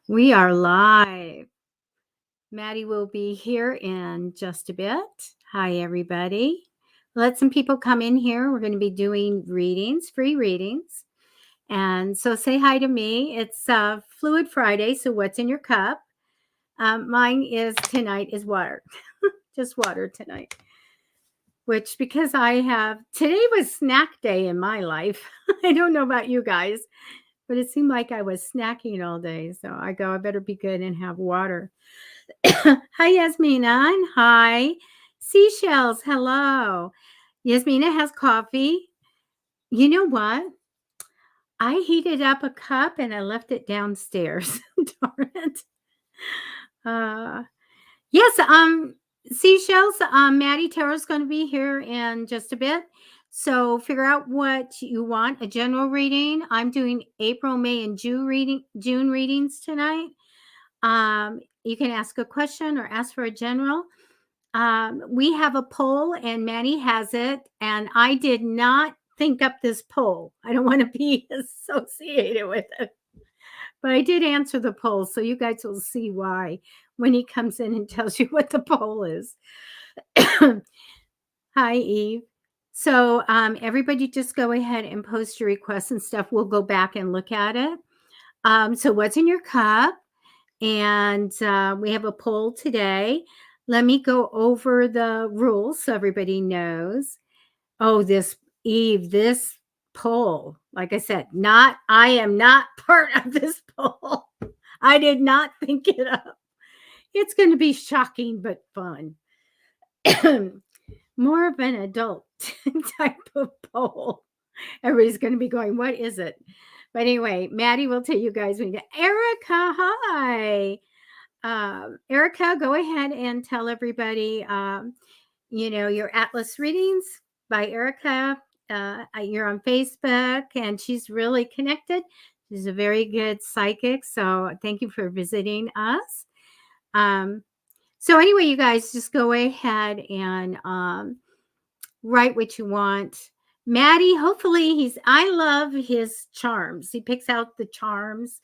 We are live. Matty will be here in just a bit. Hi, everybody. Let some people come in here. We're going to be doing readings, free readings. And so say hi to me. It's Fluid Friday. So what's in your cup? Mine is tonight is water, just water tonight. Which because today was snack day in my life. I don't know about you guys, but it seemed like I was snacking all day. So I better be good and have water. Hi, Yasmina. And hi, Seashells. Hello. Yasmina has coffee. You know what? I heated up a cup and I left it downstairs. Darn it. Uh, yes, Seashells, Matty Tarot's going to be here in just a bit. So figure out what you want. A general reading. I'm doing April, May, and June readings tonight. You can ask a question or ask for a general. We have a poll and Matty has it. And I did not think up this poll. I don't want to be associated with it. But I did answer the poll. So you guys will see why when he comes in and tells you what the poll is. Hi, Eve. So everybody just go ahead and post your requests and stuff. We'll go back and look at it. So what's in your cup? And we have a poll today. Let me go over the rules so everybody knows. Oh, this poll, like I said, I am not part of this poll. I did not think it up. It's going to be shocking but fun. More of an adult type of poll. Everybody's going to be going, what is it? But anyway, Matty will tell you guys when you get Erica. Hi. Erica, go ahead and tell everybody, your Atlas readings by Erica. You're on Facebook and she's really connected. She's a very good psychic. So thank you for visiting us. So anyway, you guys just go ahead and write what you want. Matty, hopefully I love his charms. He picks out the charms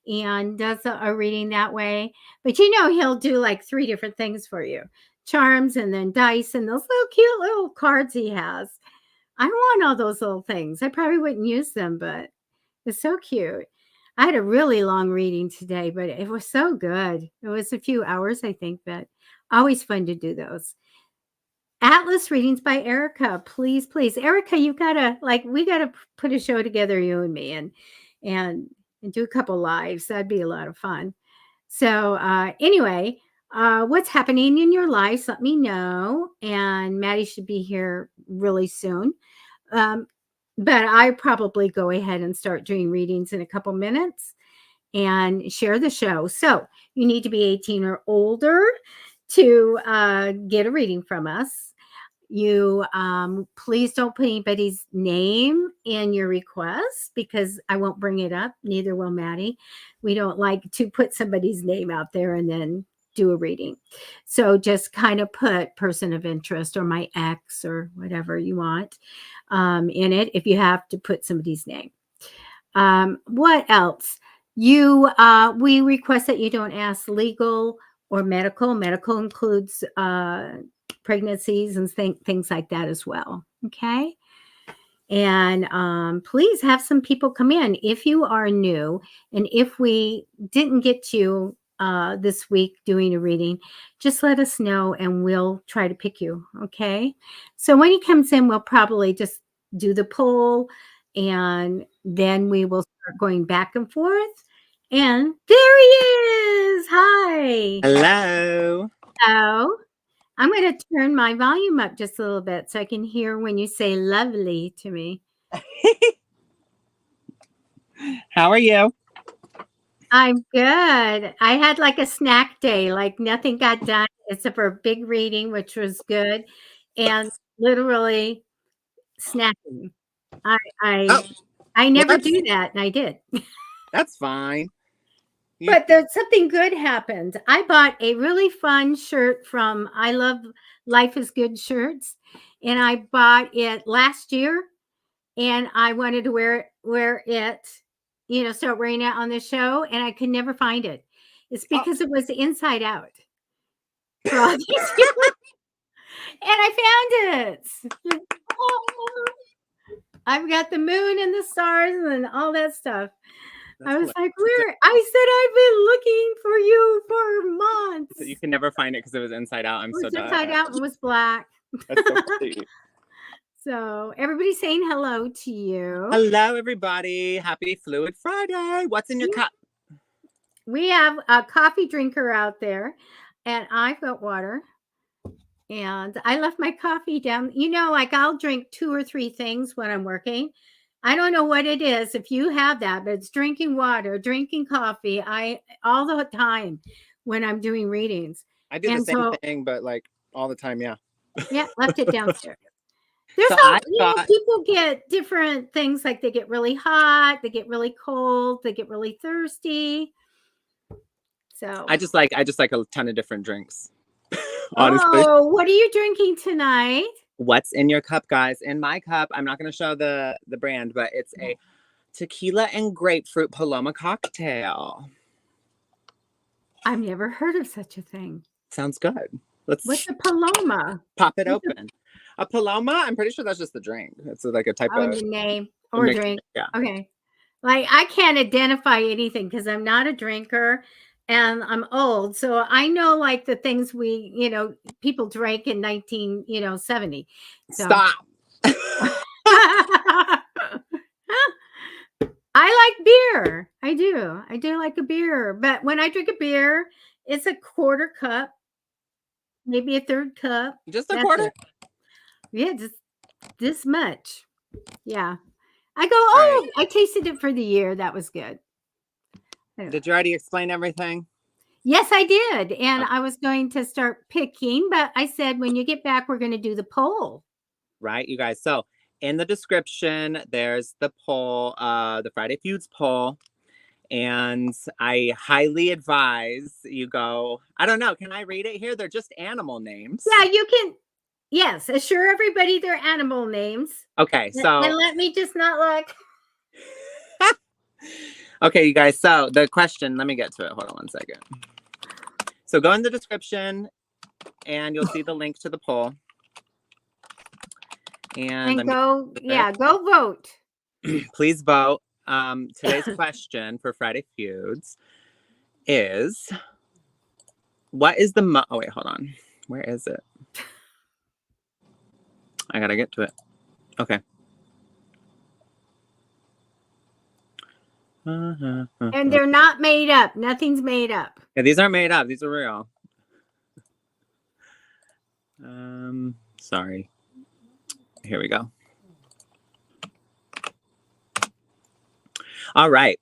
and does a reading that way. But he'll do like 3 different things for you. Charms and then dice and those little cute little cards he has. I want all those little things. I probably wouldn't use them, but it's so cute. I had a really long reading today, but it was so good. It was a few hours, I think, but always fun to do those. Atlas readings by Erica. Please, please. Erica, we gotta put a show together, you and me, and do a couple lives. That'd be a lot of fun. So anyway, what's happening in your lives, let me know. And Matty should be here really soon. But I probably go ahead and start doing readings in a couple minutes and share the show. So you need to be 18 or older to get a reading from us. You please don't put anybody's name in your request because I won't bring it up. Neither will Matty. We don't like to put somebody's name out there and then do a reading. So just kind of put person of interest or my ex or whatever you want in it if you have to put somebody's name. What else? We request that you don't ask legal or medical. Medical includes pregnancies and things like that as well. Okay. And please have some people come in if you are new. And if we didn't get you this week doing a reading, just let us know and we'll try to pick you. Okay. So when he comes in, we'll probably just do the poll and then we will start going back and forth. And there he is. Hi. Hello. Hello. I'm going to turn my volume up just a little bit so I can hear when you say lovely to me. How are you? I'm good. I had like a snack day, like nothing got done except for a big reading, which was good, and literally snacking. I never do that, and I did. That's fine. But something good happened. I bought a really fun shirt from I Love Life is Good shirts, and I bought it last year, and I wanted to wear it, start wearing it on the show, and I could never find it. It's because it was inside out for all these years. And I found it. Oh, I've got the moon and the stars and all that stuff. That's I was hilarious. like, where? I said, I've been looking for you for months. You can never find it because it was inside out. I'm It so was done. inside out and was black. That's so funny. So everybody's saying hello to you. Hello, everybody. Happy Fluid Friday. What's in your cup? We have a coffee drinker out there, and I've got water. And I left my coffee down. You know, like I'll drink 2 or 3 things when I'm working. I don't know what it is if you have that, but it's drinking water, drinking coffee. I all the time when I'm doing readings. I do the same thing, but like all the time, yeah. Yeah, left it downstairs. There's people get different things, like they get really hot, they get really cold, they get really thirsty. So I just like a ton of different drinks. Honestly. Oh, what are you drinking tonight? What's in your cup, guys? In my cup, I'm not going to show the brand, but it's a tequila and grapefruit Paloma cocktail. I've never heard of such a thing. Sounds good. What's a Paloma? Pop it open. A Paloma? I'm pretty sure that's just the drink. It's like a type of the name or drink. Yeah. Okay. Like I can't identify anything because I'm not a drinker. And I'm old, so I know like the things people drank in 1970. So. Stop. I like beer. I do like a beer. But when I drink a beer, it's a quarter cup, maybe a third cup. Just a quarter? Yeah, just this much. Yeah. I go, I tasted it for the year. That was good. Did you already explain everything? Yes, I did. And I was going to start picking, but I said, when you get back, we're going to do the poll. Right, you guys. So in the description, there's the poll, the Friday Feuds poll. And I highly advise you go, I don't know. Can I read it here? They're just animal names. Yeah, you can. Yes. Assure everybody their animal names. Okay. So. And let me just not look. Okay, you guys. So the question, let me get to it. Hold on one second. So go in the description and you'll see the link to the poll. And go vote. Please vote. Today's question for Friday Feuds is, what is the oh wait, hold on. Where is it? I gotta get to it. Okay. And they're not made up. Nothing's made up. Yeah, these aren't made up. These are real. Sorry. Here we go. All right.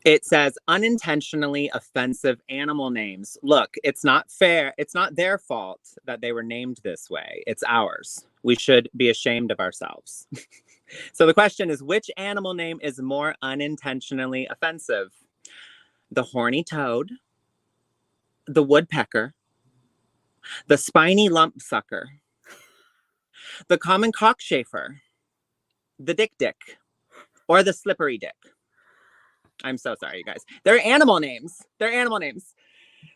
It says unintentionally offensive animal names. Look, it's not fair. It's not their fault that they were named this way. It's ours. We should be ashamed of ourselves. So the question is, which animal name is more unintentionally offensive? The horny toad, the woodpecker, the spiny lumpsucker, the common cockchafer, the dick, or the slippery dick? I'm so sorry, you guys. They're animal names.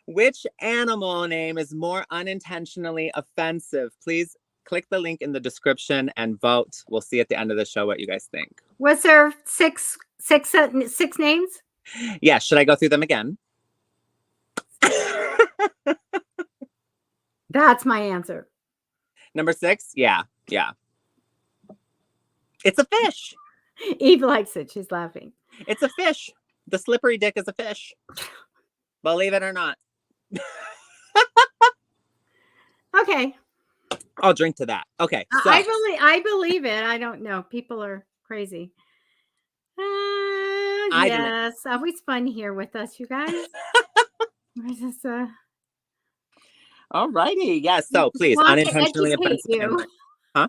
Which animal name is more unintentionally offensive? Please click the link in the description and vote. We'll see at the end of the show what you guys think. Was there six names? Yeah. Should I go through them again? That's my answer. Number 6? Yeah. It's a fish. Eve likes it. She's laughing. It's a fish. The slippery dick is a fish. Believe it or not. Okay. I'll drink to that. Okay. So. I believe it. I don't know. People are crazy. Yes. Always fun here with us, you guys. We're just all righty. Yes. So please, unintentionally offensive. Huh?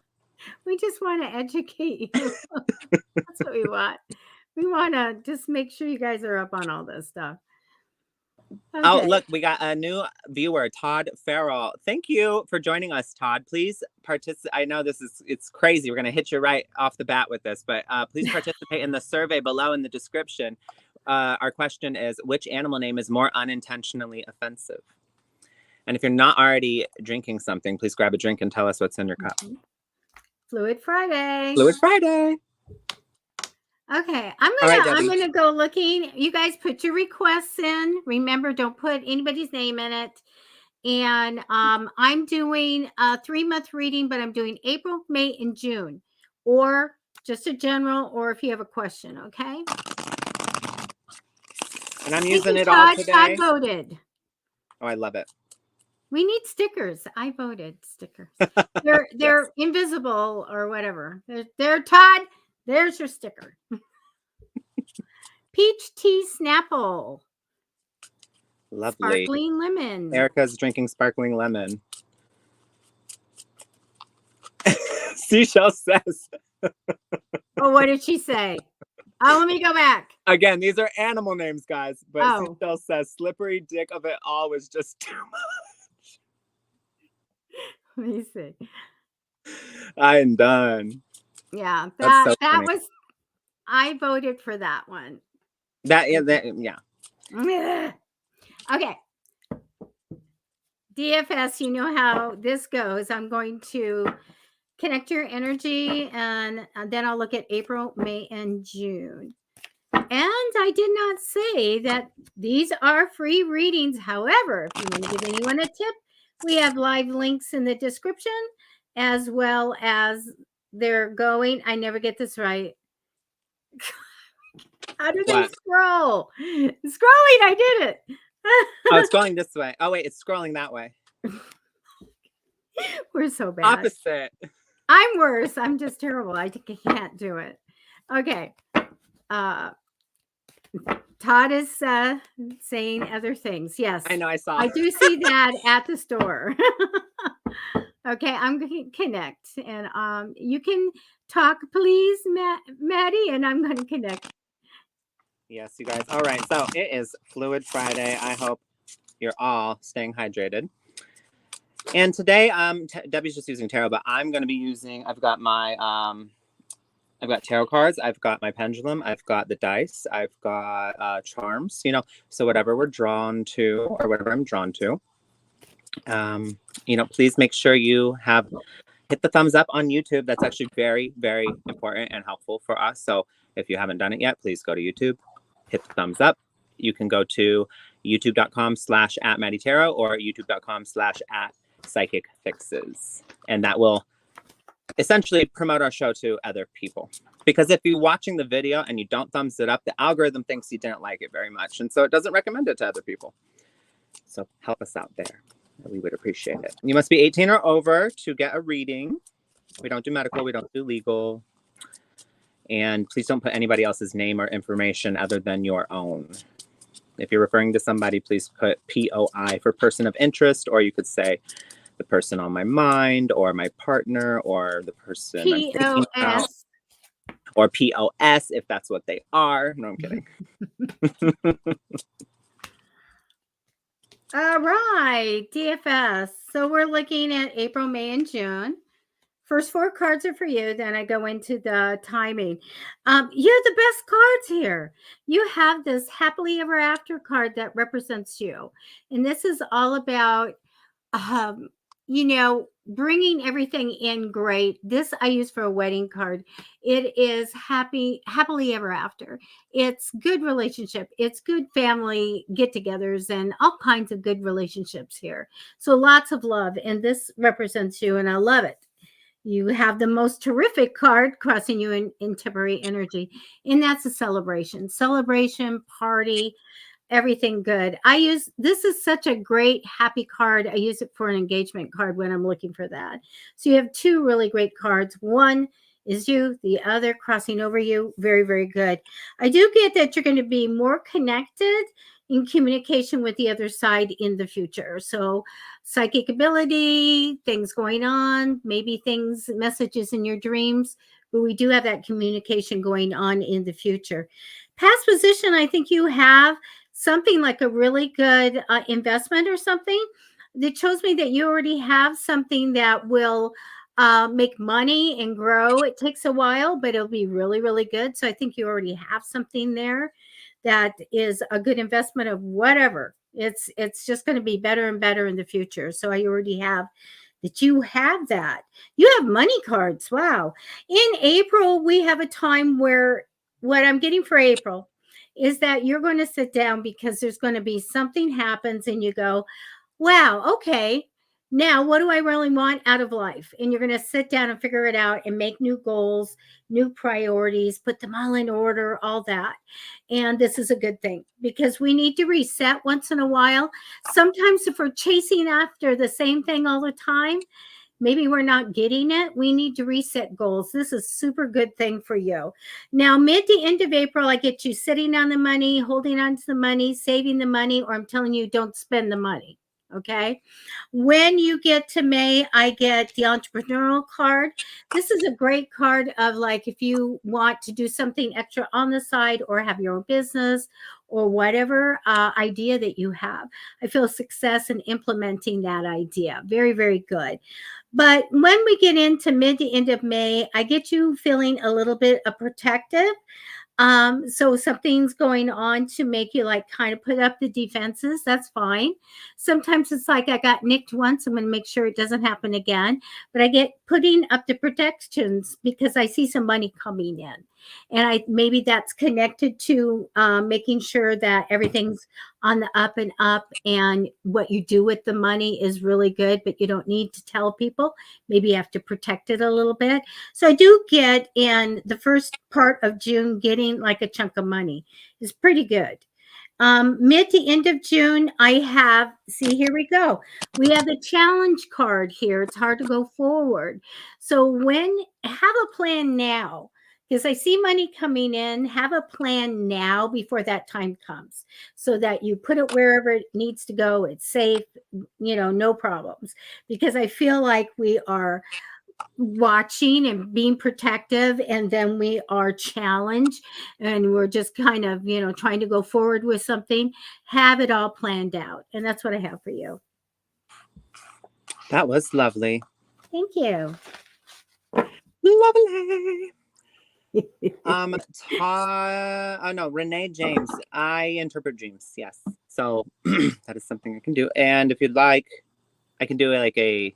We just want to educate you. That's what we want. We want to just make sure you guys are up on all this stuff. Okay. Oh, look, we got a new viewer, Todd Farrell. Thank you for joining us, Todd. Please participate. I know it's crazy. We're going to hit you right off the bat with this, but please participate in the survey below in the description. our question is, which animal name is more unintentionally offensive? And if you're not already drinking something, please grab a drink and tell us what's in your cup. Fluid Friday. Fluid Friday. Okay, All right, Debbie. I'm gonna go looking. You guys put your requests in. Remember, don't put anybody's name in it. And I'm doing a 3-month reading, but I'm doing April, May, and June, or just a general, or if you have a question. Okay. And I'm using it all today. Todd voted. Oh, I love it. We need stickers. I voted stickers. They're Yes. invisible or whatever. They're Todd. There's your sticker. Peach tea Snapple. Lovely. Sparkling lemon. Erica's drinking sparkling lemon. Seashell says. Oh, what did she say? Oh, let me go back. Again, these are animal names, guys. But Oh. Seashell says slippery dick of it all was just too much. Let me see. I'm done. Yeah, That's so that funny. was. I voted for that one. Yeah. Okay. DFS, you know how this goes. I'm going to connect your energy, and then I'll look at April, May, and June. And I did not say that these are free readings. However, if you want to give anyone a tip, we have live links in the description, as well as they're going. I never get this right. How do they scroll? Scrolling, I did it. Oh, it's going this way. Oh, wait, it's scrolling that way. We're so bad. Opposite. I'm worse. I'm just terrible. I can't do it. Okay. Todd is saying other things. Yes. I know, I saw. I do see that at the store. Okay, I'm going to connect. And you can talk, please, Maddie, and I'm going to connect. Yes, you guys. All right, so it is Fluid Friday. I hope you're all staying hydrated. And today, Debbie's just using tarot, but I'm going to be using, I've got my, I've got tarot cards, I've got my pendulum, I've got the dice, I've got charms, you know, so whatever we're drawn to or whatever I'm drawn to. You know, please make sure you hit the thumbs up on YouTube. That's actually very, very important and helpful for us. So if you haven't done it yet, please go to YouTube, hit the thumbs up. You can go to youtube.com/@Matty Tarot or youtube.com/@PsychicFixes. And that will essentially promote our show to other people. Because if you're watching the video and you don't thumbs it up, the algorithm thinks you didn't like it very much. And so it doesn't recommend it to other people. So help us out there. We would appreciate it. You must be 18 or over to get a reading. We don't do medical. We don't do legal. And please don't put anybody else's name or information other than your own. If you're referring to somebody, please put POI for person of interest, or you could say the person on my mind, or my partner, or the person I'm thinking about, or POS if that's what they are. No, I'm kidding. All right, DFS. So we're looking at April, May, and June. First 4 cards are for you. Then I go into the timing. You have the best cards here. You have this happily ever after card that represents you. And this is all about, you know, bringing everything in great. This I use for a wedding card. It is happily ever after. It's good relationship. It's good family get-togethers and all kinds of good relationships here. So lots of love. And this represents you, and I love it. You have the most terrific card crossing you in temporary energy, and that's a celebration, party, everything good. This is such a great happy card. I use it for an engagement card when I'm looking for that. So you have 2 really great cards. One is you, the other crossing over you. Very, very good. I do get that you're going to be more connected in communication with the other side in the future. So psychic ability, things going on, maybe messages in your dreams, but we do have that communication going on in the future. Past position, I think you have something like a really good investment or something that shows me that you already have something that will make money and grow. It takes a while, but it'll be really, really good. So I think you already have something there. that is a good investment of whatever. It's just going to be better and better in the future. So I already have that. You have that. You have money cards. Wow. In April, we have a time where what I'm getting for April is that you're going to sit down because there's going to be something happens and you go, wow, okay. Now, what do I really want out of life? And you're going to sit down and figure it out and make new goals, new priorities, put them all in order, all that. And this is a good thing because we need to reset once in a while. Sometimes, if we're chasing after the same thing all the time, maybe we're not getting it. We need to reset goals. This is a super good thing for you. Now, mid to end of April, I get you sitting on the money, holding on to the money, saving the money, or I'm telling you, don't spend the money. Okay. When you get to May, I get the entrepreneurial card. This is a great card of like if you want to do something extra on the side or have your own business or whatever idea that you have. I feel success in implementing that idea. Very, very good. But when we get into mid to end of May, I get you feeling a little bit protective. So something's going on to make you like kind of put up the defenses. That's fine. Sometimes it's like I got nicked once. I'm going to make sure it doesn't happen again. But I get putting up the protections because I see some money coming in. And I maybe that's connected to making sure that everything's on the up and up and what you do with the money is really good, but you don't need to tell people. Maybe you have to protect it a little bit. So I do get in the first part of June, getting like a chunk of money is pretty good. Mid to end of June, I have, see, here we go. We have the challenge card here. It's hard to go forward. So when, have a plan now, because I see money coming in, have a plan now before that time comes so that you put it wherever it needs to go. It's safe, no problems. Because I feel like we are watching and being protective and then we are challenged and we're just kind of trying to go forward with something. Have it all planned out, and that's what I have for you. That was lovely. Thank you. Lovely. Renee James, I interpret dreams. Yes, so that is something I can do. And if you'd like, I can do like a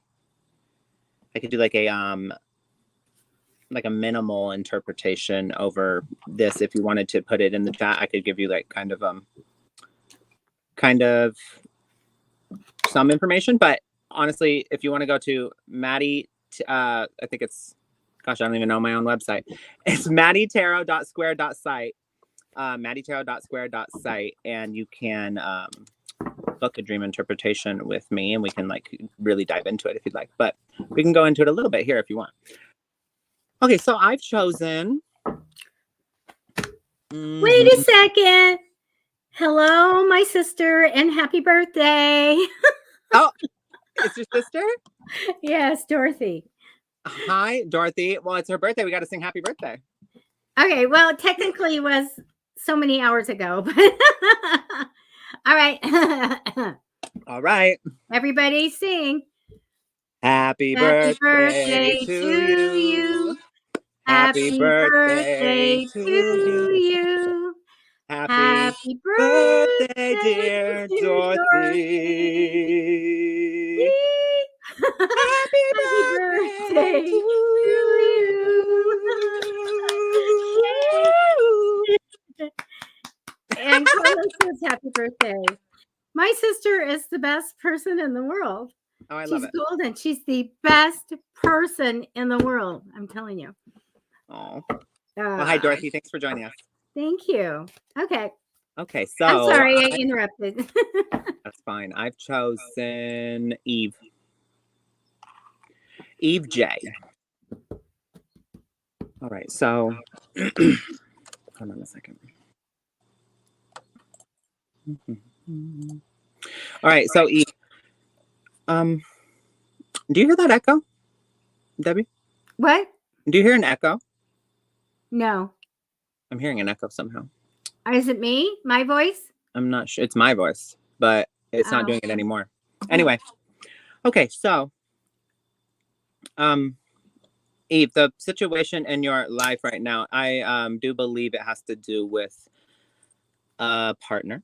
minimal interpretation over this. If you wanted to put it in the chat, I could give you like kind of some information. But honestly, if you want to go to Matty, I think it's, gosh, I don't even know my own website. It's mattytarot.square.site, mattytarot.square.site, and you can book a dream interpretation with me, and we can like really dive into it if you'd like. But we can go into it a little bit here if you want. Okay, so I've chosen. Wait a second. Hello, my sister, and happy birthday. Oh, it's your sister? Yes, Dorothy. Hi, Dorothy. Well, it's her birthday. We got to sing happy birthday. Okay, well, technically it was so many hours ago, but all right. All right. Everybody sing. Happy birthday to you. Happy birthday to you. Happy birthday, dear Dorothy. Happy birthday to you. And Carlos says happy birthday. My sister is the best person in the world. Oh, I love it. She's golden. She's the best person in the world. I'm telling you. Oh. Well, hi, Dorothy. Thanks for joining us. Thank you. Okay. Okay, so I'm sorry I interrupted. That's fine. I've chosen Eve. Eve J. All right, so hold on a second. All right, so Eve. Do you hear that echo, Debbie? What? Do you hear an echo? No. I'm hearing an echo somehow. Is it me? My voice? I'm not sure. It's my voice, but it's not doing it anymore. Anyway, okay, so Eve, the situation in your life right now, I do believe it has to do with a partner.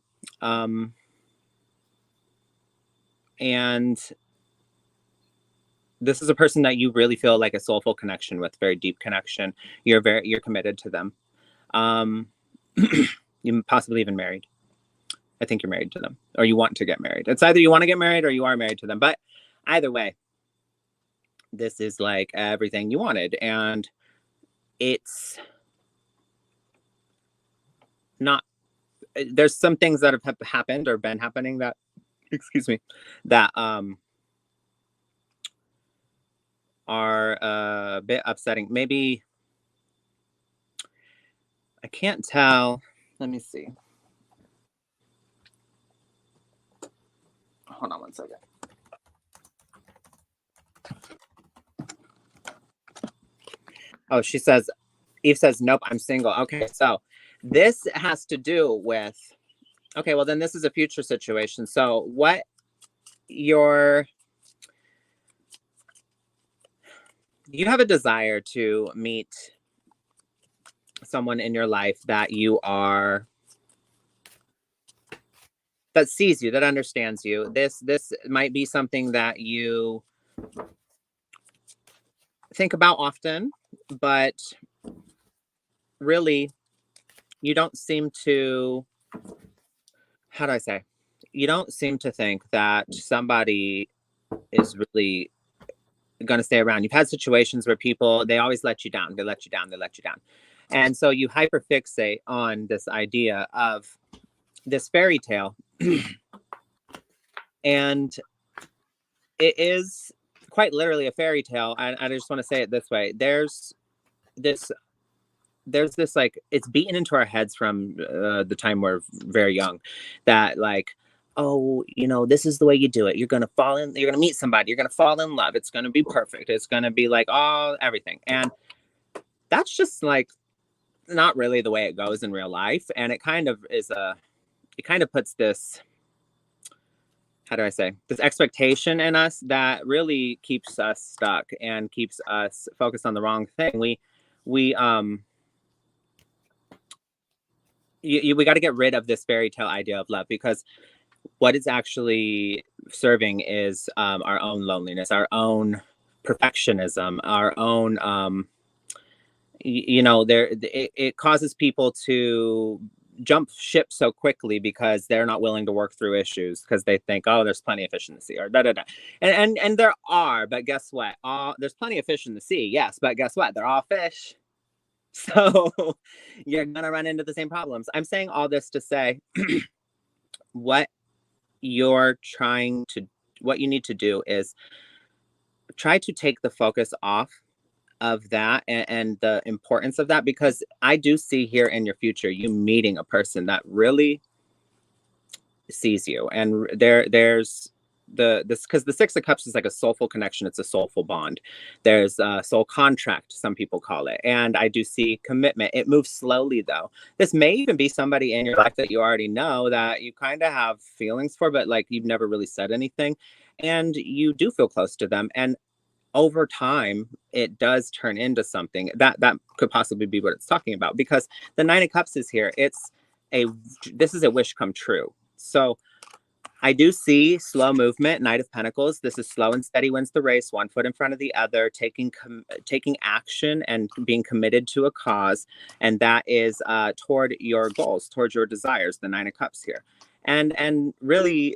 And this is a person that you really feel like a soulful connection with, very deep connection. You're committed to them. You possibly even married. I think you're married to them, or you want to get married. It's either you want to get married or you are married to them. But either way, this is like everything you wanted. And it's not, there's some things that have happened or been happening that, excuse me, that are a bit upsetting. Maybe, I can't tell. Let me see. Hold on one second. Oh, she says, Eve says, nope, I'm single. Okay, so this has to do with, okay, well, then this is a future situation. So what you have a desire to meet someone in your life that that sees you, that understands you. This might be something that you think about often, but really you don't seem to, how do I say? You don't seem to think that somebody is really going to stay around. You've had situations where people, they always let you down. They let you down. They let you down. And so you hyperfixate on this idea of this fairy tale. And it is quite literally a fairy tale. I just want to say it this way. There's this like, it's beaten into our heads from the time we're very young, that like, oh, this is the way you do it. You're going to meet somebody, you're going to fall in love. It's going to be perfect. It's going to be like, oh, everything. And that's just like not really the way it goes in real life. And it kind of puts this, how do I say, this expectation in us that really keeps us stuck and keeps us focused on the wrong thing. We got to get rid of this fairy tale idea of love, because what it's actually serving is our own loneliness, our own perfectionism, our own, it causes people to jump ship so quickly because they're not willing to work through issues, because they think, oh, there's plenty of fish in the sea, or da da da. And there are, but guess what? There's plenty of fish in the sea, yes, but guess what? They're all fish. So you're gonna run into the same problems. I'm saying all this to say, what you need to do is try to take the focus off of that and the importance of that, because I do see here in your future you meeting a person that really sees you. And there's because the Six of Cups is like a soulful connection. It's a soulful bond. There's a soul contract, some people call it. And I do see commitment. It moves slowly though. This may even be somebody in your life that you already know, that you kind of have feelings for, but like you've never really said anything, and you do feel close to them. And over time, it does turn into something that could possibly be what it's talking about, because the Nine of Cups is here. This is a wish come true. So I do see slow movement. Knight of Pentacles. This is slow and steady wins the race, one foot in front of the other, taking action and being committed to a cause. And that is toward your goals, towards your desires, the Nine of Cups here. And really,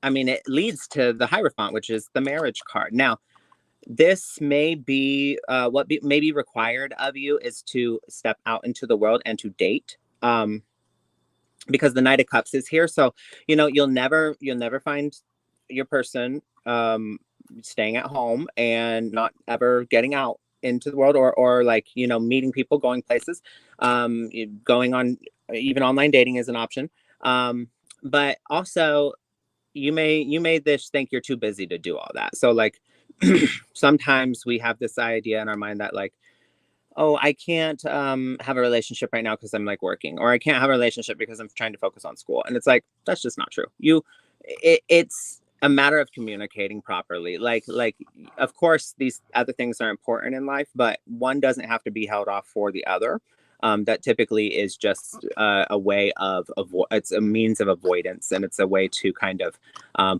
I mean, it leads to the Hierophant, which is the marriage card. Now, this may be may be required of you is to step out into the world and to date. Because the Knight of Cups is here. So, you'll never find your person staying at home and not ever getting out into the world, or like, meeting people, going places, going on, even online dating is an option. But also you may this think you're too busy to do all that. So like sometimes we have this idea in our mind that like, oh, I can't have a relationship right now because I'm like working, or I can't have a relationship because I'm trying to focus on school. And it's like, that's just not true. It's a matter of communicating properly. Like, of course, these other things are important in life, but one doesn't have to be held off for the other. that typically is just a way of it's a means of avoidance, and it's a way to kind of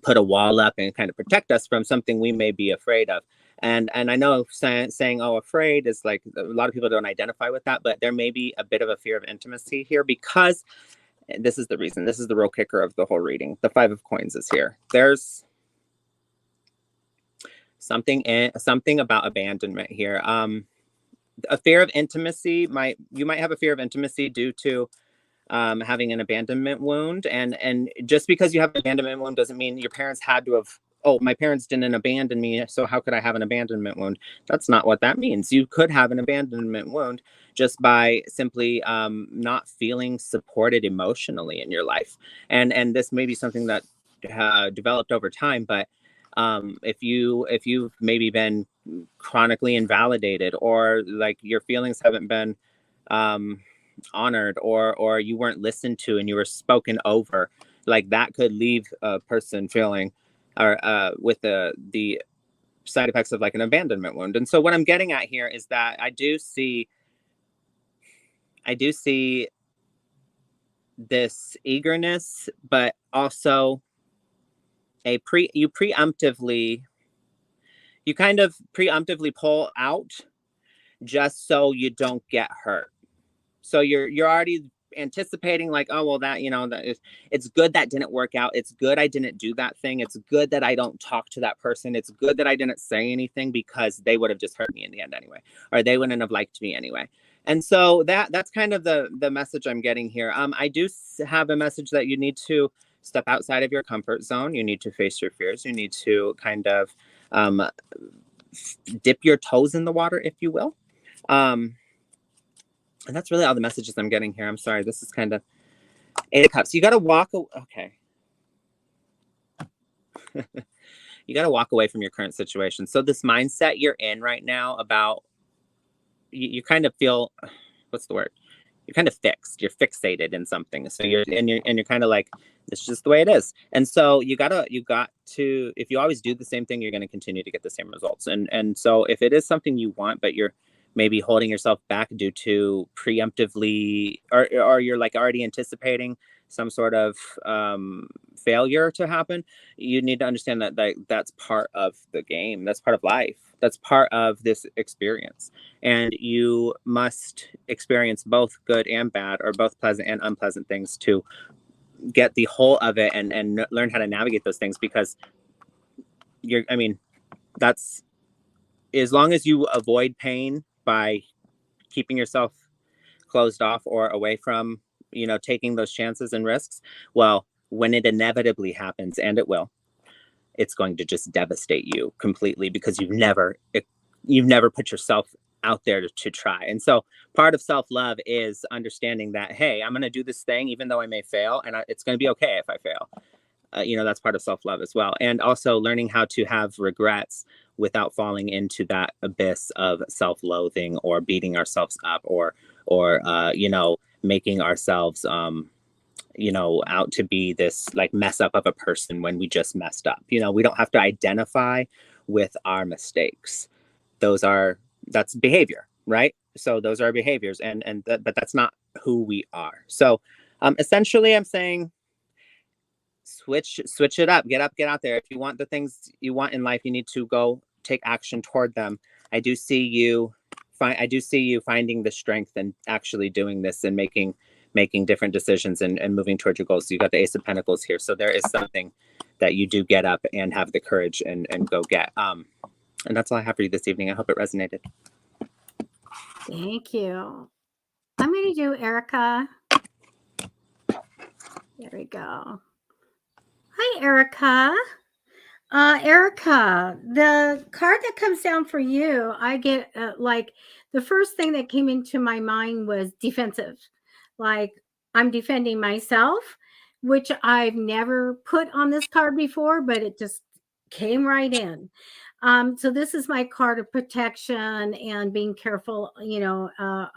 put a wall up and kind of protect us from something we may be afraid of. And I know saying, oh, afraid is like, a lot of people don't identify with that, but there may be a bit of a fear of intimacy here, because this is the reason. This is the real kicker of the whole reading. The Five of Coins is here. There's something about abandonment here. A fear of intimacy you might have a fear of intimacy due to having an abandonment wound, and just because you have an abandonment wound doesn't mean your parents had to have, oh, my parents didn't abandon me, so how could I have an abandonment wound? That's not what that means. You could have an abandonment wound just by simply not feeling supported emotionally in your life, and this may be something that developed over time, but if you've maybe been chronically invalidated, or like your feelings haven't been honored, or you weren't listened to and you were spoken over, like that could leave a person feeling or with the side effects of like an abandonment wound. And so what I'm getting at here is that I do see this eagerness, but also you kind of preemptively pull out just so you don't get hurt. So you're already anticipating like, oh, well, that, it's good that didn't work out. It's good I didn't do that thing. It's good that I don't talk to that person. It's good that I didn't say anything, because they would have just hurt me in the end anyway, or they wouldn't have liked me anyway. And so that's kind of the message I'm getting here. I do have a message that you need to step outside of your comfort zone. You need to face your fears. You need to kind of dip your toes in the water, if you will. And that's really all the messages I'm getting here. I'm sorry. This is kind of 8 of Cups. You got to walk. Okay. You got to walk away from your current situation. So this mindset you're in right now about, you kind of feel, what's the word? You're kind of fixed. You're fixated in something. So you're kind of like, this is just the way it is. And so you got to, if you always do the same thing, you're going to continue to get the same results. And so if it is something you want, but you're maybe holding yourself back due to preemptively, or you're like already anticipating some sort of failure to happen, you need to understand that that's part of the game. That's part of life. That's part of this experience. And you must experience both good and bad, or both pleasant and unpleasant things, to get the whole of it and learn how to navigate those things. Because that's, as long as you avoid pain by keeping yourself closed off or away from, taking those chances and risks, well, when it inevitably happens, and it will, it's going to just devastate you completely, because you've never put yourself out there to try. And so part of self-love is understanding that, hey, I'm going to do this thing even though I may fail, and it's going to be okay if I fail. That's part of self-love as well. And also learning how to have regrets without falling into that abyss of self-loathing, or beating ourselves up, or making ourselves out to be this like mess up of a person when we just messed up. We don't have to identify with our mistakes. That's behavior, right? So those are behaviors, but that's not who we are. So essentially I'm saying, switch it up, get out there. If you want the things you want in life, you need to go take action toward them. I do see you finding the strength and actually doing this, and making different decisions, and moving towards your goals. So you got the Ace of Pentacles here. So there is something that you do get up and have the courage and go get. And that's all I have for you this evening. I hope it resonated. Thank you. I'm going to do Erica. There we go. Hi, Erica. Erica, the card that comes down for you, I get like the first thing that came into my mind was defensive. Like, I'm defending myself, which I've never put on this card before, but it just came right in. So this is my card of protection and being careful,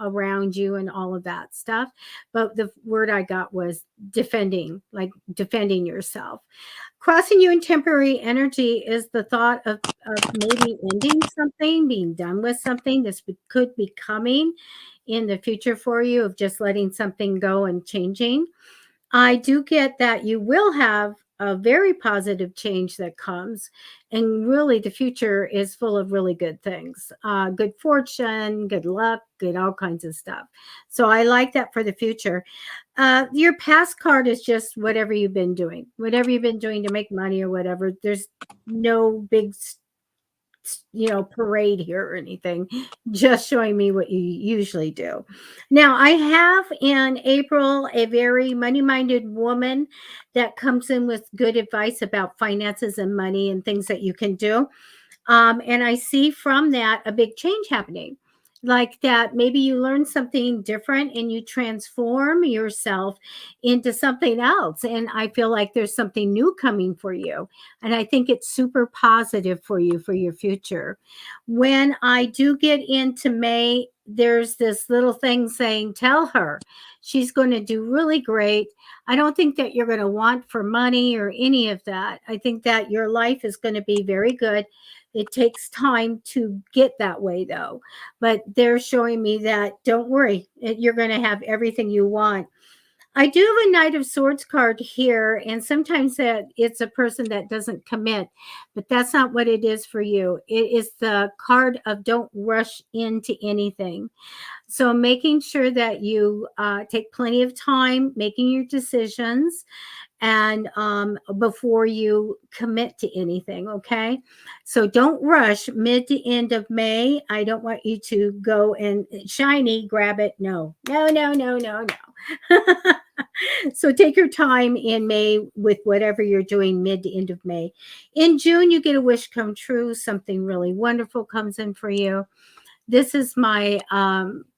around you and all of that stuff. But the word I got was defending, like defending yourself. Crossing you in temporary energy is the thought of maybe ending something, being done with something. This could be coming in the future for you, of just letting something go and changing. I do get that you will have a very positive change that comes, and really the future is full of really good things, good fortune, good luck, good all kinds of stuff. So I like that for the future. Your past card is just whatever you've been doing, to make money or whatever. There's no big parade here or anything, just showing me what you usually do. Now, I have in April a very money minded woman that comes in with good advice about finances and money and things that you can do. And I see from that a big change happening. Like that, maybe you learn something different and you transform yourself into something else. And I feel like there's something new coming for you. And I think it's super positive for you for your future. When I do get into May, there's this little thing saying, tell her she's going to do really great. I don't think that you're going to want for money or any of that. I think that your life is going to be very good. It takes time to get that way, though. But they're showing me that don't worry, you're going to have everything you want. I do have a Knight of Swords card here, and sometimes that it's a person that doesn't commit, but that's not what it is for you. It is the card of don't rush into anything. So making sure that you take plenty of time making your decisions, and before you commit to anything, okay? So don't rush. Mid to end of May, I don't want you to go and shiny grab it. No, no, no, no, no, no. So take your time in May with whatever you're doing mid to end of May. In June, you get a wish come true. Something really wonderful comes in for you. This is my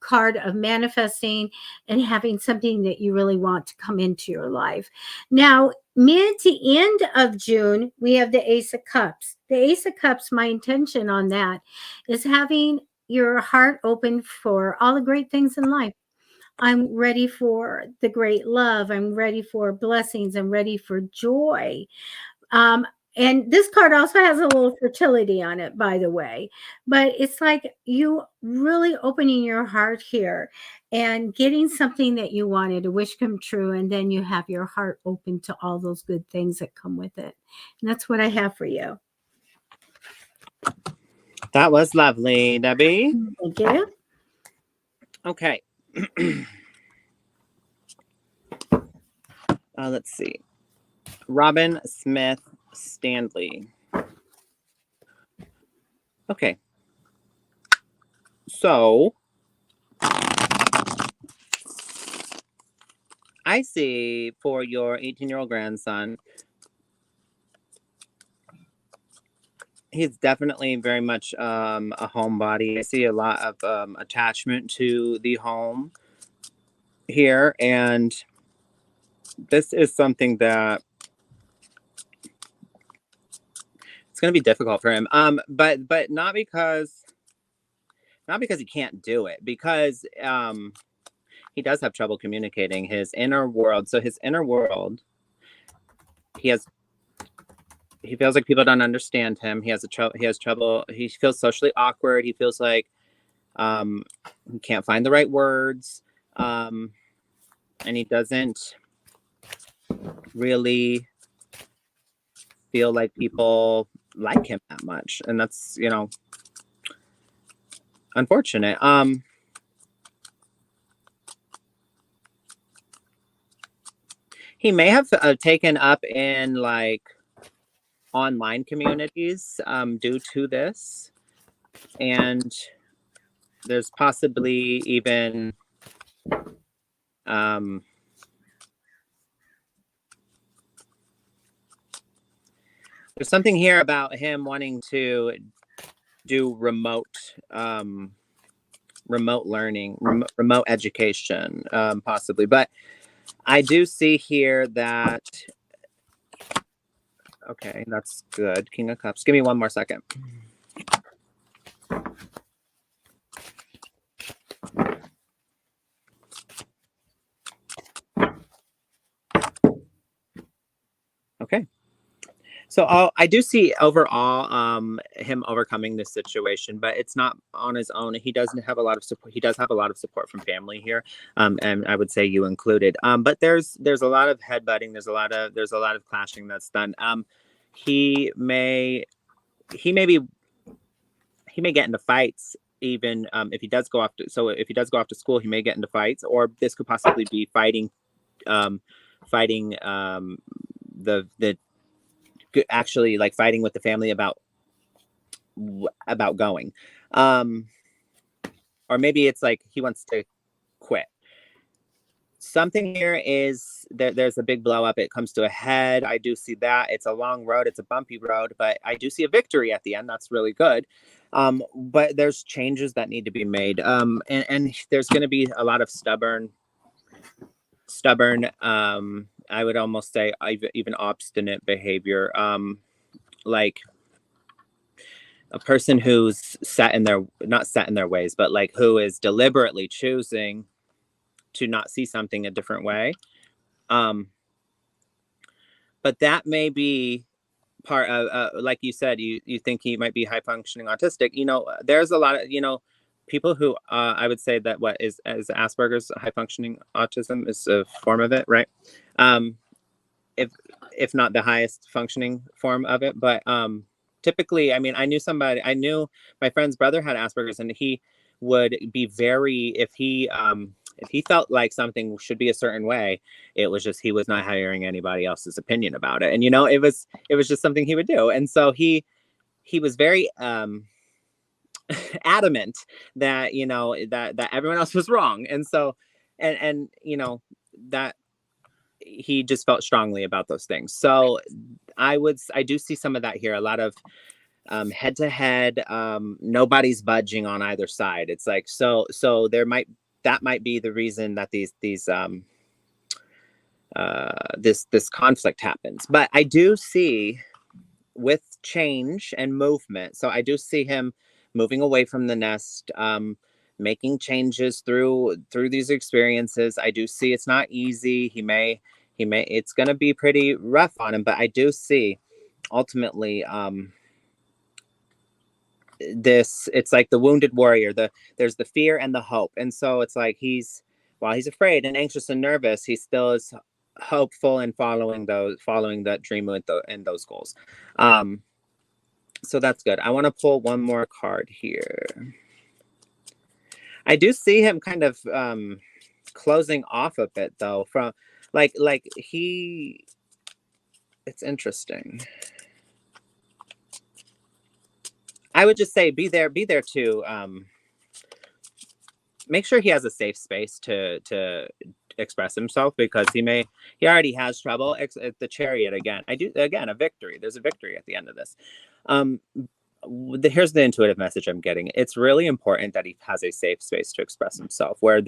card of manifesting and having something that you really want to come into your life. Now, mid to end of June, we have the Ace of Cups. The Ace of Cups, my intention on that is having your heart open for all the great things in life. I'm ready for the great love. I'm ready for blessings. I'm ready for joy. Um, and this card also has a little fertility on it, by the way. But it's like you really opening your heart here and getting something that you wanted, a wish come true. And then you have your heart open to all those good things that come with it. And that's what I have for you. That was lovely, Debbie. Thank you. Okay. Let's see. Robin Smith Stanley. Okay. So I see for your 18-year-old grandson, he's definitely very much a homebody. I see a lot of attachment to the home here, and this is something that it's going to be difficult for him. But not because he can't do it, because he does have trouble communicating his inner world. So his inner world, he feels like people don't understand him. He has trouble. He feels socially awkward. He feels like he can't find the right words, and he doesn't really feel like people like him that much, and that's unfortunate. He may have taken up in like online communities due to this, and there's possibly even there's something here about him wanting to do remote learning, remote education, possibly. But I do see here that, okay, that's good. King of Cups. Give me one more second. Okay. So I do see overall him overcoming this situation, but it's not on his own. He doesn't have a lot of support. He does have a lot of support from family here, and I would say you included. But there's a lot of headbutting. There's a lot of clashing that's done. He may he may be he may get into fights even if he does go off to, so if he does go off to school, he may get into fights, or this could possibly be fighting the actually like fighting with the family about going, um or maybe it's like he wants to quit. Something here is there's a big blow up. It comes to a head. I do see that. It's a long road. It's a bumpy road, but I do see a victory at the end. That's really good. But there's changes that need to be made. And there's going to be a lot of stubborn, I would almost say even obstinate behavior. Like a person who's not set in their ways, but like who is deliberately choosing to not see something a different way. But that may be part of, like you said, you think he might be high functioning autistic. There's a lot of, people who, I would say that what is as Asperger's, high functioning autism is a form of it, right? If if not the highest functioning form of it, but typically, I mean, I knew my friend's brother had Asperger's, and he would be very, if he felt like something should be a certain way, it was just he was not hearing anybody else's opinion about it, and it was just something he would do, and so he was very adamant that that everyone else was wrong, and so and that he just felt strongly about those things. So I do see some of that here. A lot of head to head. Nobody's budging on either side. It's like so that might be the reason that this conflict happens. But I do see with change and movement. So I do see him moving away from the nest, making changes through these experiences. I do see it's not easy. He may it's going to be pretty rough on him, but I do see ultimately it's like the wounded warrior. There's the fear and the hope, and so it's like while he's afraid and anxious and nervous, he still is hopeful and following that dream and those goals. So that's good. I want to pull one more card here. I do see him kind of closing off a bit though, from like it's interesting. I would just say be there to make sure he has a safe space to express himself, because he already has trouble. The Chariot again. A victory. There's a victory at the end of this. Here's the intuitive message I'm getting. It's really important that he has a safe space to express himself, where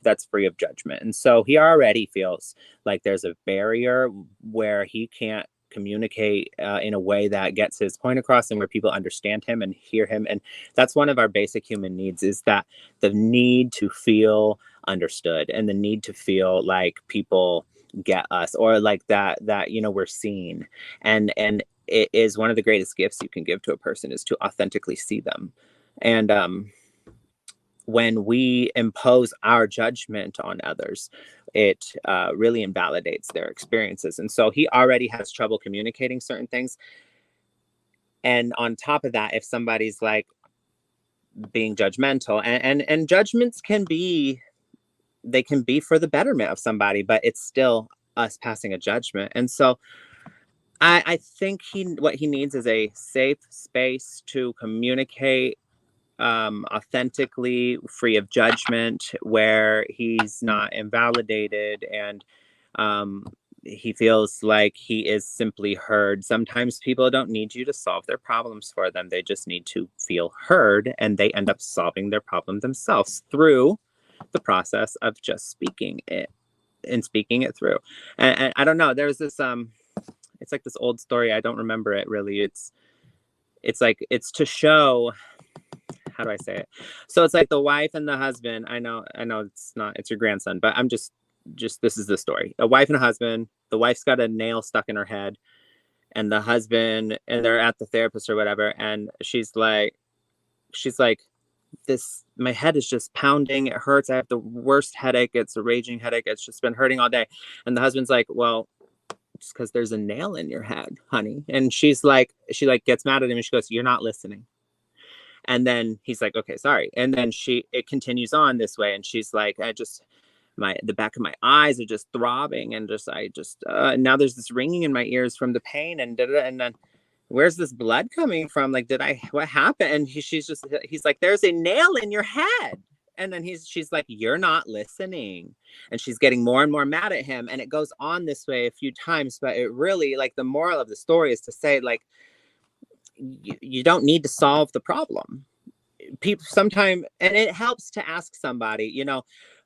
that's free of judgment. And so he already feels like there's a barrier where he can't communicate in a way that gets his point across, and where people understand him and hear him. And that's one of our basic human needs, is that the need to feel understood, and the need to feel like people get us, or like that we're seen. And it is one of the greatest gifts you can give to a person, is to authentically see them. And when we impose our judgment on others, it really invalidates their experiences. And so he already has trouble communicating certain things. And on top of that, if somebody's like being judgmental, and judgments can be for the betterment of somebody, but it's still us passing a judgment. And so I think what he needs is a safe space to communicate authentically, free of judgment, where he's not invalidated, and he feels like he is simply heard. Sometimes people don't need you to solve their problems for them. They just need to feel heard, and they end up solving their problem themselves through the process of just speaking it through. And I don't know, there's this it's like this old story. I don't remember it really. It's like, it's to show, how do I say it? So it's like the wife and the husband. I know it's your grandson, but I'm just this is the story. A wife and a husband. The wife's got a nail stuck in her head, and the husband, and they're at the therapist or whatever, and she's like, this, my head is just pounding, it hurts, I have the worst headache, it's a raging headache, it's just been hurting all day. And the husband's like, well, it's because there's a nail in your head, honey. And she like gets mad at him and she goes, you're not listening. And then he's like, okay, sorry. And then it continues on this way, and she's like, I just, the back of my eyes are just throbbing, and now there's this ringing in my ears from the pain, and and then where's this blood coming from? Like, what happened? And he's like, there's a nail in your head. And then she's like, you're not listening. And she's getting more and more mad at him. And it goes on this way a few times, but it really, like, the moral of the story is to say, like, you don't need to solve the problem. People sometimes, and it helps to ask somebody,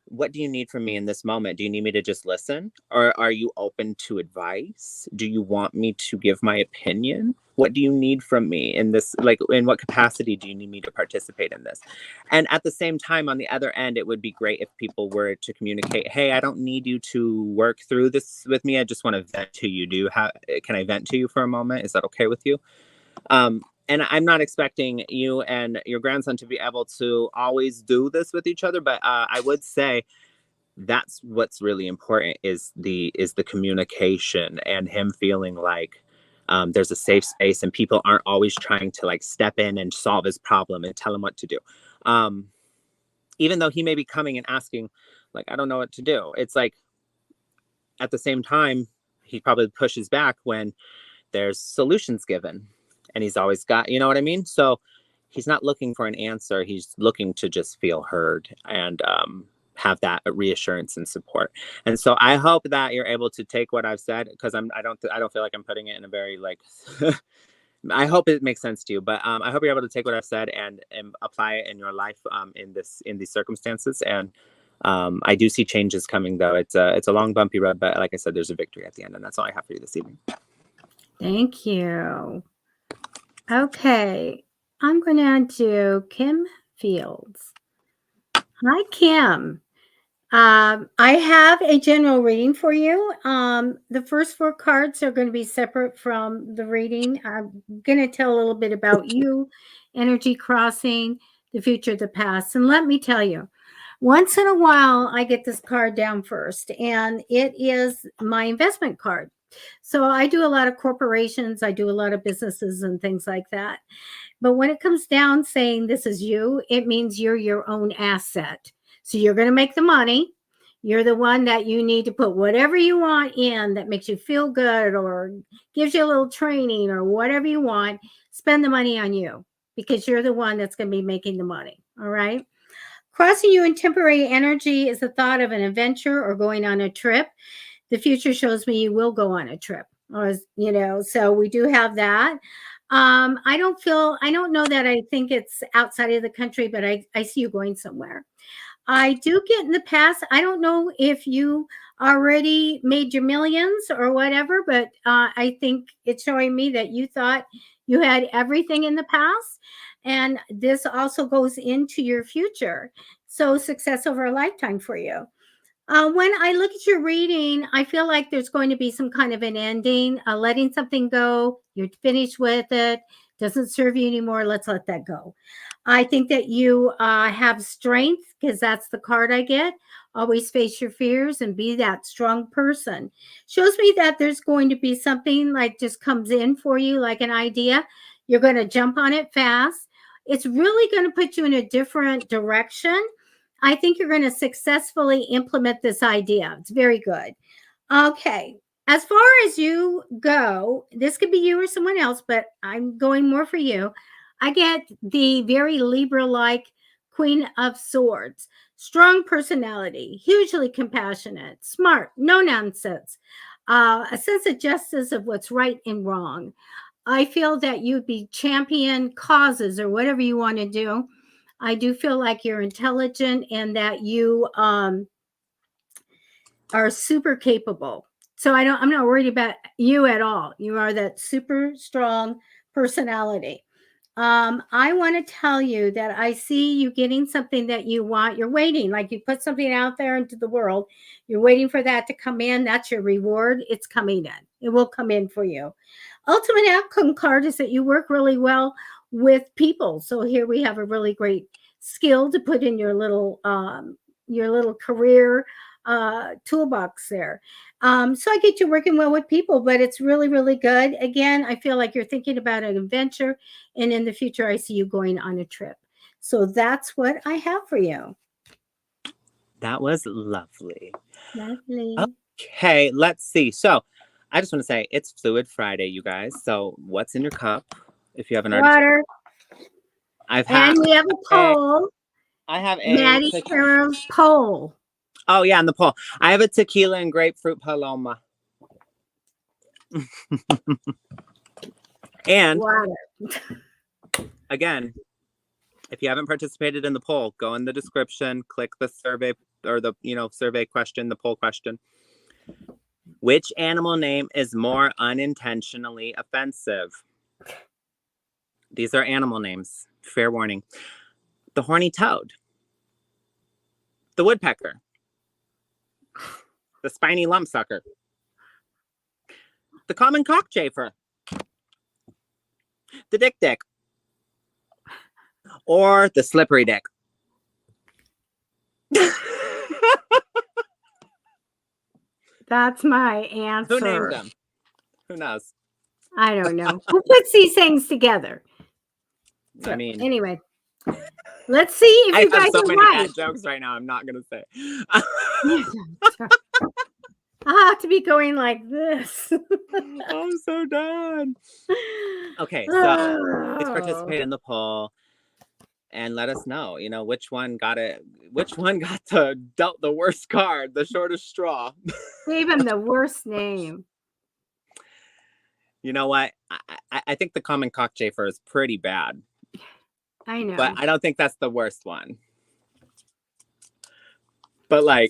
what do you need from me in this moment? Do you need me to just listen? Or are you open to advice? Do you want me to give my opinion? What do you need from me in this? Like, in what capacity do you need me to participate in this? And at the same time, on the other end, it would be great if people were to communicate, hey, I don't need you to work through this with me. I just want to vent to you. Can I vent to you for a moment? Is that okay with you? And I'm not expecting you and your grandson to be able to always do this with each other, but I would say that's what's really important is the communication, and him feeling like there's a safe space and people aren't always trying to, like, step in and solve his problem and tell him what to do. Even though he may be coming and asking, like, I don't know what to do. It's like, at the same time, he probably pushes back when there's solutions given. And he's always got, you know what I mean? So he's not looking for an answer. He's looking to just feel heard and have that reassurance and support. And so I hope that you're able to take what I've said, because I don't feel like I'm putting it in a very, like, I hope it makes sense to you, but I hope you're able to take what I've said and apply it in your life in these circumstances. And I do see changes coming, though. It's a long, bumpy road, but like I said, there's a victory at the end, and that's all I have for you this evening. Thank you. Okay, I'm going to do Kim Fields. Hi, Kim. I have a general reading for you. The first 4 cards are going to be separate from the reading. I'm going to tell a little bit about you, energy crossing, the future, the past. And let me tell you, once in a while, I get this card down first, and it is my investment card. So I do a lot of corporations, I do a lot of businesses and things like that. But when it comes down saying this is you, it means you're your own asset. So you're going to make the money. You're the one that you need to put whatever you want in that makes you feel good or gives you a little training or whatever you want. Spend the money on you because you're the one that's going to be making the money. All right. Crossing you in temporary energy is the thought of an adventure or going on a trip. The future shows me you will go on a trip, or so we do have that. I don't know that I think it's outside of the country, but I see you going somewhere. I do get in the past. I don't know if you already made your millions or whatever, but I think it's showing me that you thought you had everything in the past. And this also goes into your future. So success over a lifetime for you. When I look at your reading, I feel like there's going to be some kind of an ending, letting something go. You're finished with it. Doesn't serve you anymore. Let's let that go. I think that you have strength because that's the card I get. Always face your fears and be that strong person. Shows me that there's going to be something like just comes in for you, like an idea. You're going to jump on it fast. It's really going to put you in a different direction. I think you're going to successfully implement this idea. It's very good. Okay. As far as you go, this could be you or someone else, but I'm going more for you. I get the very Libra-like Queen of Swords. Strong personality, hugely compassionate, smart, no nonsense, a sense of justice of what's right and wrong. I feel that you'd be champion causes or whatever you want to do. I do feel like you're intelligent and that you are super capable. So I'm not worried about you at all. You are that super strong personality. I want to tell you that I see you getting something that you want. You're waiting, like you put something out there into the world. You're waiting for that to come in. That's your reward. It's coming in. It will come in for you. Ultimate outcome card is that you work really well with people. So here we have a really great skill to put in your little career toolbox there. So I get you working well with people, but it's really, really good. Again, I feel like you're thinking about an adventure, and in the future, I see you going on a trip. So that's what I have for you. That was lovely. Lovely. Okay, let's see. So I just want to say it's Fluid Friday, you guys. So what's in your cup? If you haven't already. Water. And we have a poll. I have a Matty Tarot's poll. Oh yeah, and the poll. I have a tequila and grapefruit paloma. And water. Again, if you haven't participated in the poll, go in the description, click the survey or the survey question, the poll question. Which animal name is more unintentionally offensive? These are animal names. Fair warning. The horny toad. The woodpecker. The spiny lumpsucker. The common cockchafer. The dick. Or the slippery dick. That's my answer. Who named them? Who knows? I don't know. Who puts these things together? So, I mean, anyway, let's see if you guys have so are many right. bad jokes right now. I'm not gonna say. I'll have to be going like this. I'm so done. Okay, so please participate in the poll and let us know. Which one got dealt the worst card, the shortest straw. Gave him the worst name. You know what? I think the common cockchafer is pretty bad. I know. But I don't think that's the worst one. But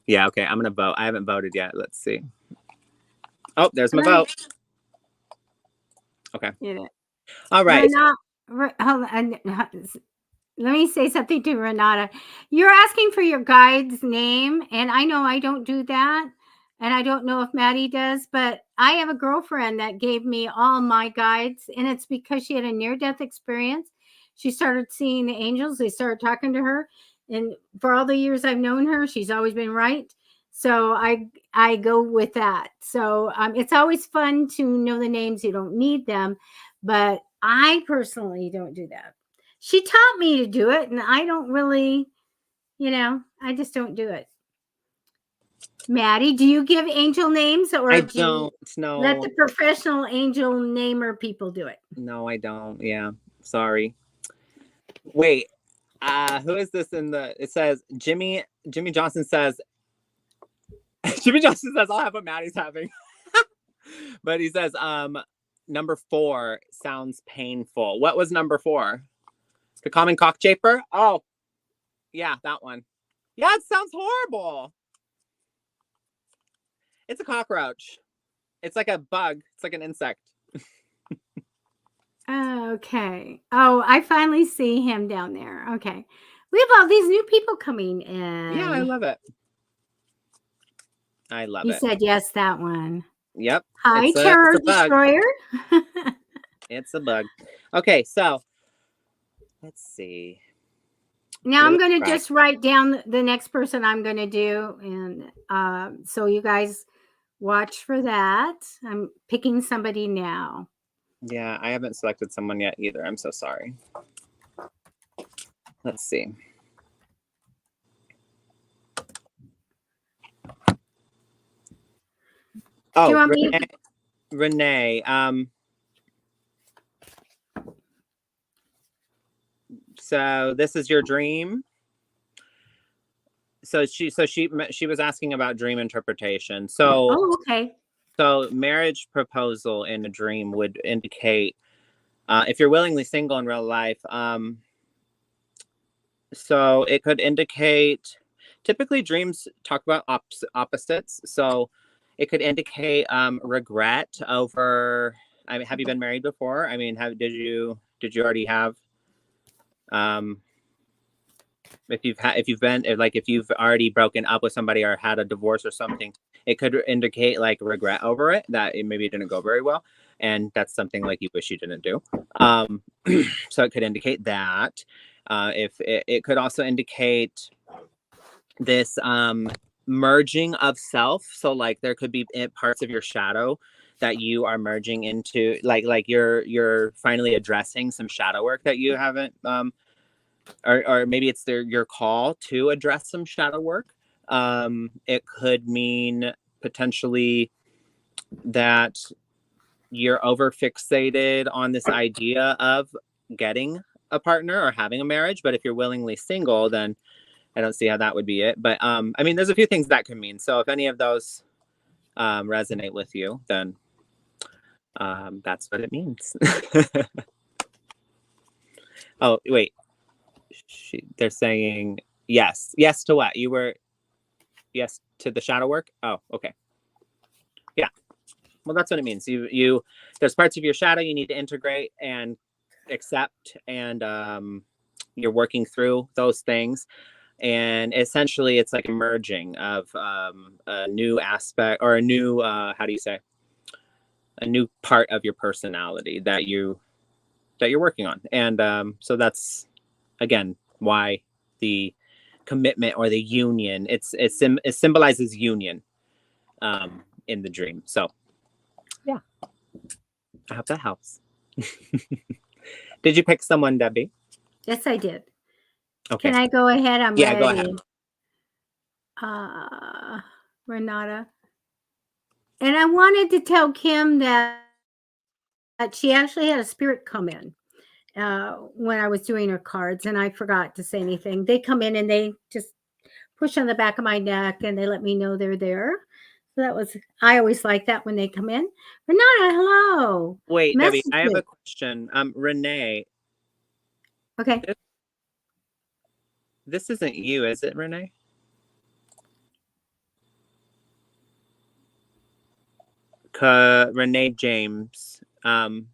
yeah, okay, I'm gonna vote. I haven't voted yet. Let's see. Oh, there's my vote. Okay. All right. Hold on. Let me say something to Renata. You're asking for your guide's name, and I know I don't do that, and I don't know if Matty does, but I have a girlfriend that gave me all my guides, and it's because she had a near-death experience. She started seeing the angels. They started talking to her, and for all the years I've known her, she's always been right. So I go with that. So it's always fun to know the names. You don't need them, but I personally don't do that. She taught me to do it, and I don't really, I just don't do it. Matty, do you give angel names, or I don't know? Let the professional angel namer people do it? No, I don't. Yeah, sorry. Wait, who is this it says Jimmy Johnson says I'll have what Matty's having. But he says number 4 sounds painful. What was number 4? The common cockchafer? Oh, yeah, that one. Yeah, it sounds horrible. It's a cockroach. It's like a bug. It's like an insect. Okay. Oh, I finally see him down there. Okay. We have all these new people coming in. Yeah, I love it. I love it. You said yes, that one. Yep. Hi, Terror Destroyer. It's a bug. Okay, so let's see. Now I'm going to just write down the next person I'm going to do. And so you guys watch for that. I'm picking somebody now. Yeah, I haven't selected someone yet either. I'm so sorry. Let's see. Oh, Renee. So this is your dream. So she was asking about dream interpretation. So okay. So marriage proposal in a dream would indicate if you're willingly single in real life. So it could indicate, typically dreams talk about opposites. So It could indicate regret over. I mean, have you been married before? I mean, did you already have? If you've already broken up with somebody or had a divorce or something, it could indicate like regret over it, that maybe it didn't go very well, and that's something like you wish you didn't do. So it could indicate that. If it could also indicate this merging of self. So like there could be parts of your shadow that you are merging into, like you're finally addressing some shadow work that you haven't or maybe it's your call to address some shadow work. It could mean potentially that you're over fixated on this idea of getting a partner or having a marriage, but if you're willingly single, then I don't see how that would be it. But I mean, there's a few things that could mean. So if any of those resonate with you, then that's what it means. Oh, wait. They're saying yes. Yes to what? You were yes to the shadow work? Oh, okay. Yeah. Well, that's what it means. You there's parts of your shadow you need to integrate and accept, and you're working through those things. And essentially it's like a merging of a new aspect, or a new how do you say, a new part of your personality that you're working on. And so that's again why the commitment or the union, it symbolizes union in the dream. So yeah, I hope that helps. Did you pick someone, Debbie? Yes, I did. Okay. Can I go ahead? I'm Yeah, ready. go ahead. Renata. And I wanted to tell Kim that she actually had a spirit come in when I was doing her cards, and I forgot to say anything. They come in and they just push on the back of my neck and they let me know they're there. So that was, I always like that when they come in. Renata, hello. Wait, Debbie, I have a Messages. question. Renee, Okay. this isn't you, is it, Renee? Renee James, because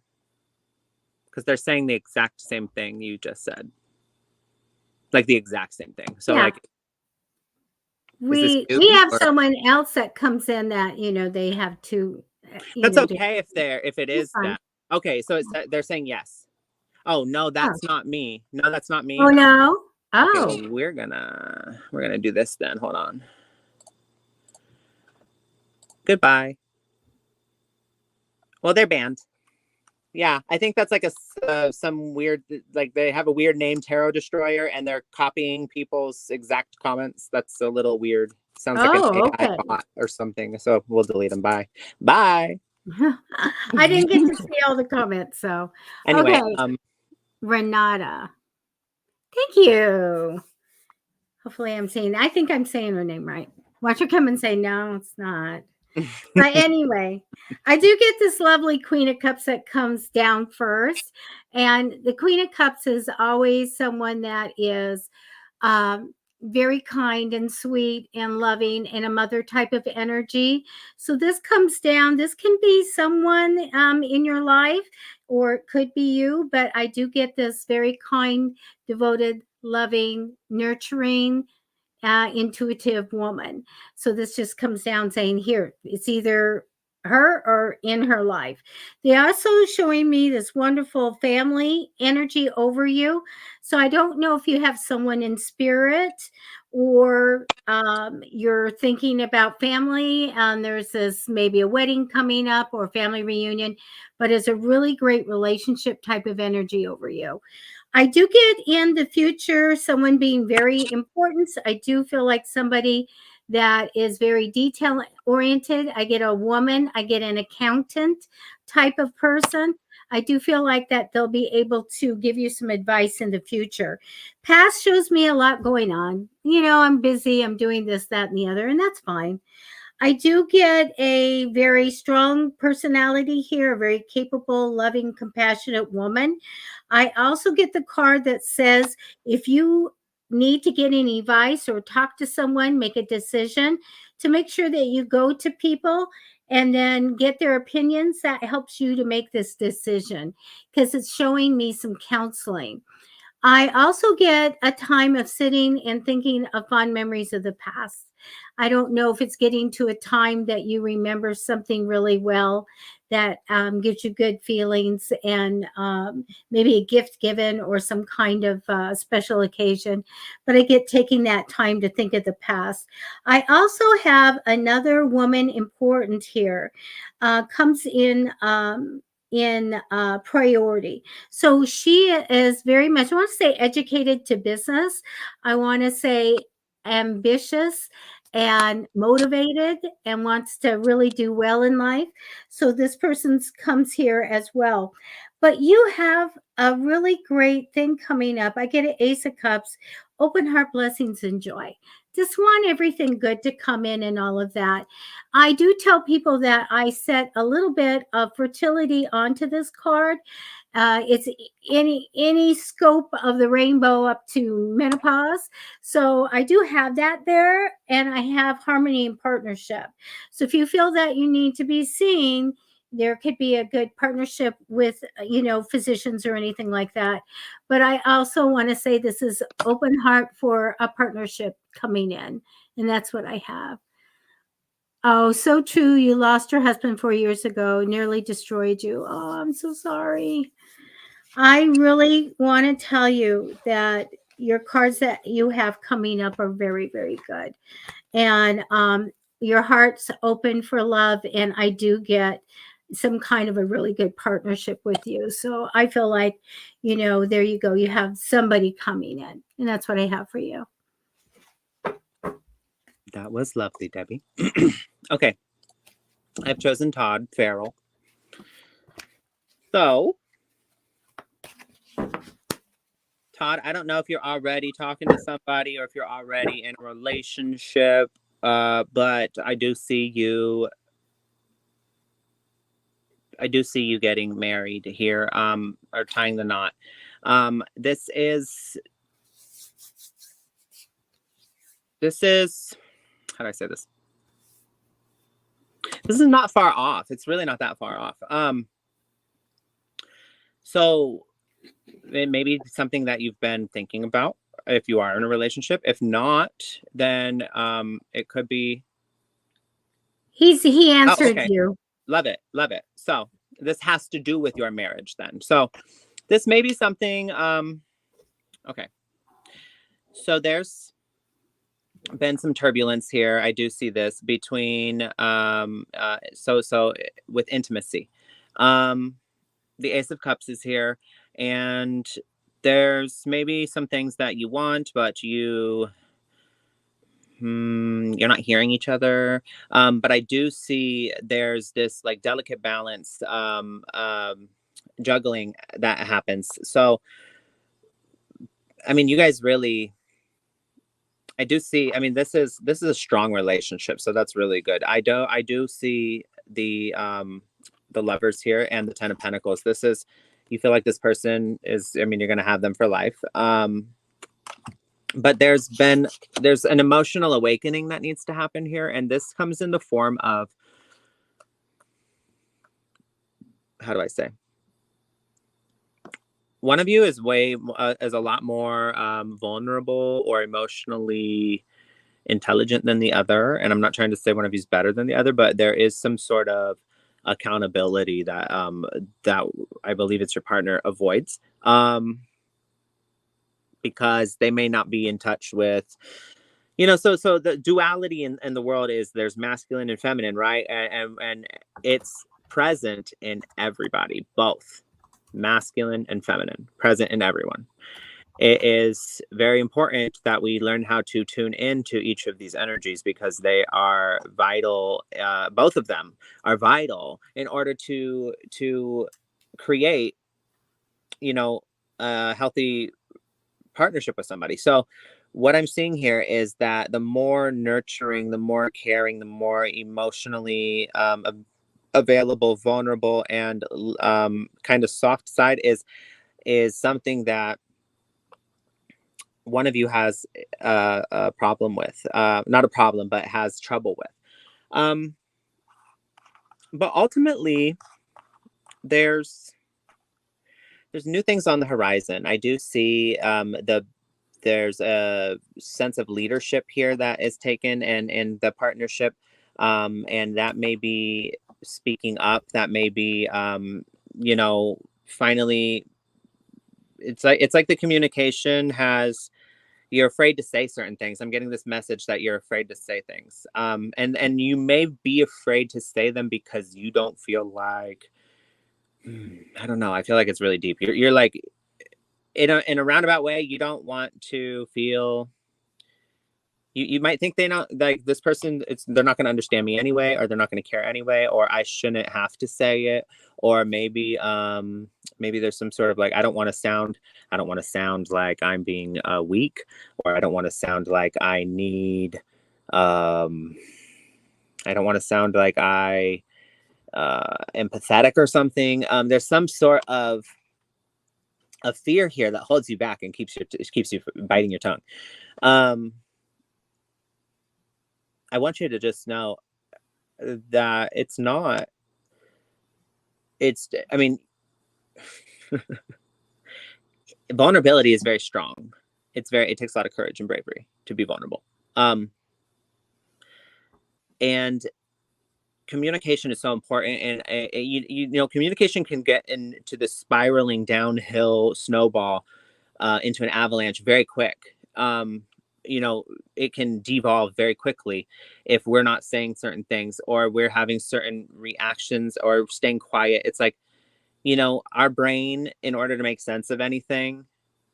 they're saying the exact same thing you just said, like the exact same thing. So Yeah. like, We have someone else that comes in that, you know, they have to. That's okay if it is fine. that. Okay, so they're saying yes. Oh no, that's not me. No, that's not me. Oh no. Oh. Okay, well, we're gonna do this then. Hold on. Goodbye. Well, they're banned. Yeah, I think that's like some weird, like they have a weird name, Tarot Destroyer, and they're copying people's exact comments. That's a little weird. Sounds like an AI bot or something. So we'll delete them. Bye. Bye. I didn't get to see all the comments, so anyway. Okay. Renata. Thank you. Hopefully I think I'm saying her name right. Watch her come and say, no, it's not. But anyway, I do get this lovely Queen of Cups that comes down first. And the Queen of Cups is always someone that is very kind and sweet and loving and a mother type of energy. So this comes down. This can be someone in your life, or it could be you. But I do get this very kind, devoted, loving, nurturing, intuitive woman. So this just comes down saying, here, it's either her or in her life. They also showing me this wonderful family energy over you. So I don't know if you have someone in spirit, or you're thinking about family and there's this maybe a wedding coming up or family reunion, but it's a really great relationship type of energy over you. I do get in the future someone being very important. I do feel like somebody that is very detail oriented. I get a woman, I get an accountant type of person. I do feel like that they'll be able to give you some advice in the future. Past shows me a lot going on. You know, I'm busy, I'm doing this, that, and the other, and that's fine. I do get a very strong personality here, a very capable, loving, compassionate woman. I also get the card that says, if you need to get any advice or talk to someone, make a decision, to make sure that you go to people and then get their opinions. That helps you to make this decision, because it's showing me some counseling. I also get a time of sitting and thinking of fond memories of the past. I don't know if it's getting to a time that you remember something really well that gives you good feelings, and maybe a gift given or some kind of special occasion. But I get taking that time to think of the past. I also have another woman important here, comes in priority. So she is very much, I want to say educated to business. I want to say ambitious and motivated and wants to really do well in life. So this person comes here as well. But you have a really great thing coming up. I get an Ace of Cups, open heart, blessings, and joy. Just want everything good to come in and all of that. I do tell people that I set a little bit of fertility onto this card. It's any scope of the rainbow up to menopause. So I do have that there, and I have harmony and partnership. So if you feel that you need to be seen, there could be a good partnership with, physicians or anything like that. But I also want to say this is open heart for a partnership coming in, and that's what I have. Oh, so true. You lost your husband 4 years ago, nearly destroyed you. Oh, I'm so sorry. I really want to tell you that your cards that you have coming up are very, very good. And your heart's open for love. And I do get some kind of a really good partnership with you. So I feel like, there you go. You have somebody coming in. And that's what I have for you. That was lovely, Debbie. Okay. I've chosen Todd Farrell. So, Todd, I don't know if you're already talking to somebody or if you're already in a relationship, but I do see you. I do see you getting married here, or tying the knot. This is how do I say this? This is not far off. It's really not that far off. So it may be something that you've been thinking about if you are in a relationship. If not, then it could be. He answered okay. you. Love it. Love it. So this has to do with your marriage then. So this may be something. Okay. So there's been some turbulence here. I do see this between so with intimacy. The Ace of Cups is here, and there's maybe some things that you want, but you're not hearing each other. But I do see there's this like delicate balance, juggling that happens. So, I mean, you guys really, I do see, I mean, this is a strong relationship. So that's really good. I do see the Lovers here and the Ten of Pentacles. This is, you feel like this person is, I mean, you're going to have them for life. But there's an emotional awakening that needs to happen here. And this comes in the form of, how do I say? One of you is is a lot more vulnerable or emotionally intelligent than the other. And I'm not trying to say one of you is better than the other, but there is some sort of accountability that that I believe it's your partner avoids, because they may not be in touch with, so the duality in the world is there's masculine and feminine, right? And it's present in everybody, both masculine and feminine, present in everyone. It is very important that we learn how to tune into each of these energies, because they are vital. Both of them are vital in order to create, a healthy partnership with somebody. So what I'm seeing here is that the more nurturing, the more caring, the more emotionally available, vulnerable, and kind of soft side is something that one of you has a problem with, not a problem, but has trouble with. But ultimately, there's new things on the horizon. I do see there's a sense of leadership here that is taken in the partnership, and that may be speaking up. That may be finally, it's like the communication has. You're afraid to say certain things. I'm getting this message that you're afraid to say things, and you may be afraid to say them because you don't feel like, I don't know. I feel like it's really deep. You're like, in a roundabout way, you don't want to feel. You might think they not like this person. They're not going to understand me anyway, or they're not going to care anyway, or I shouldn't have to say it, or maybe there's some sort of like, I don't want to sound like I'm being weak, or I don't want to sound like I need. I don't want to sound like I empathetic or something. There's some sort of a fear here that holds you back and keeps you biting your tongue. I want you to just know that it's not. I mean, vulnerability is very strong. It takes a lot of courage and bravery to be vulnerable. And communication is so important, and you know, communication can get into the spiraling downhill snowball into an avalanche very quick. You know, it can devolve very quickly if we're not saying certain things, or we're having certain reactions, or staying quiet. It's like, you know, our brain, in order to make sense of anything,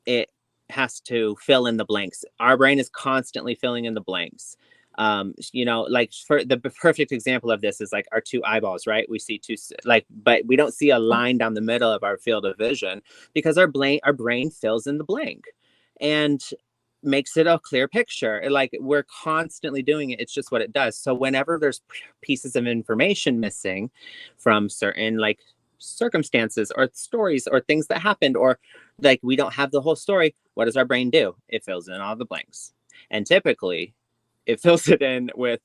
it has to fill in the blanks. Our brain is constantly filling in the blanks. You know, like, for the perfect example of this is like our two eyeballs, right? We see two, like, but we don't see a line down the middle of our field of vision, because our brain fills in the blank and makes it a clear picture. Like, we're constantly doing it. It's just what it does. So whenever there's pieces of information missing from certain, like, circumstances or stories or things that happened, or like we don't have the whole story, what does our brain do? It fills in all the blanks. And typically it fills it in with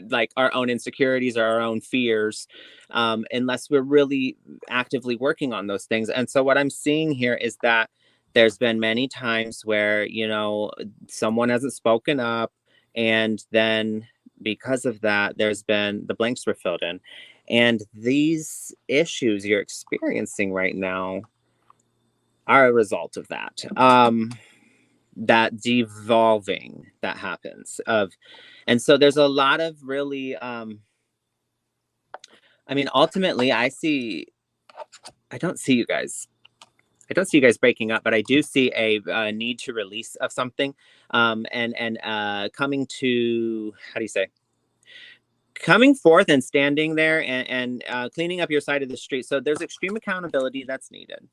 like our own insecurities or our own fears, unless we're really actively working on those things. And so what I'm seeing here is that there's been many times where, you know, someone hasn't spoken up, and then because of that, there's been the blanks were filled in. And these issues you're experiencing right now are a result of that. That devolving that happens of, and so there's a lot of really, I mean, ultimately, I don't see you guys. I don't see you guys breaking up, but I do see a need to release of something, and coming to, how do you say, coming forth and standing there, and cleaning up your side of the street. So there's extreme accountability that's needed.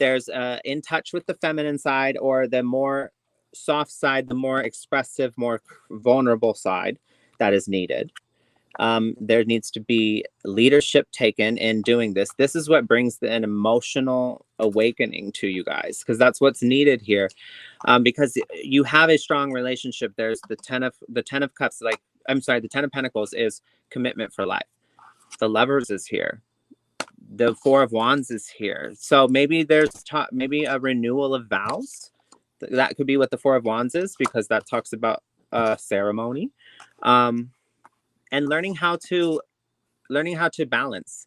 There's in touch with the feminine side, or the more soft side, the more expressive, more vulnerable side that is needed. There needs to be leadership taken in doing this. This is what brings an emotional awakening to you guys, because that's what's needed here. Because you have a strong relationship. There's the ten of cups, like, I'm sorry, the 10 of Pentacles is commitment for life. The Lovers is here. The 4 of Wands is here. So maybe there's maybe a renewal of vows. That could be what the 4 of Wands is, because that talks about ceremony, and learning how to balance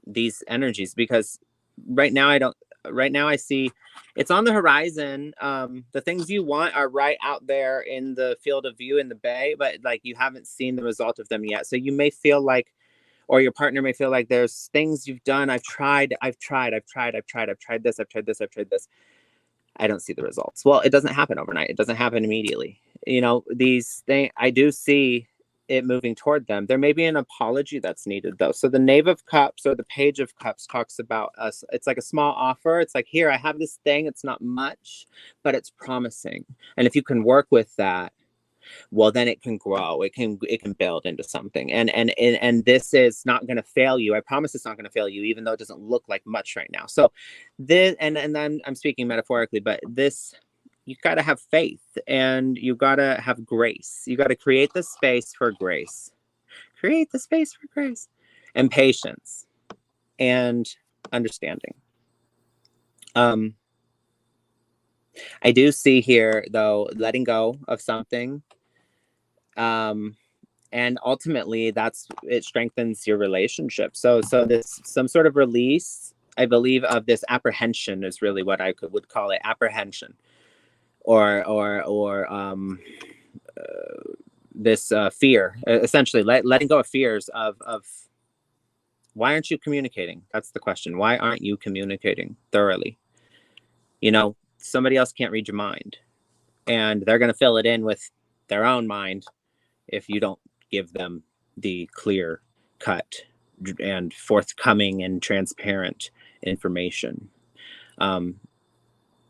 these energies. Because right now I see it's on the horizon. The things you want are right out there in the field of view in the bay, but like, you haven't seen the result of them yet. So you may feel like, or your partner may feel like, there's things you've done. I've tried this. I've tried this. I don't see the results. Well, it doesn't happen overnight. It doesn't happen immediately. You know, these things, I do see it moving toward them. There may be an apology that's needed, though. So the Knave of Cups, or the Page of Cups, talks about us. It's like a small offer. It's like, here, I have this thing. It's not much, but it's promising. And if you can work with that, well, then it can grow. It can build into something. And this is not going to fail you. I promise it's not going to fail you, even though it doesn't look like much right now. So this, and then I'm speaking metaphorically, but this, you got to have faith, and you got to have grace. You got to create the space for grace. Create the space for grace and patience and understanding. I do see here, though, letting go of something. And ultimately, it strengthens your relationship. So this, some sort of release, I believe, of this apprehension is really what I would call it, apprehension, or this fear, essentially letting go of fears of why aren't you communicating? That's the question. Why aren't you communicating thoroughly? You know, somebody else can't read your mind, and they're going to fill it in with their own mind if you don't give them the clear cut and forthcoming and transparent information. And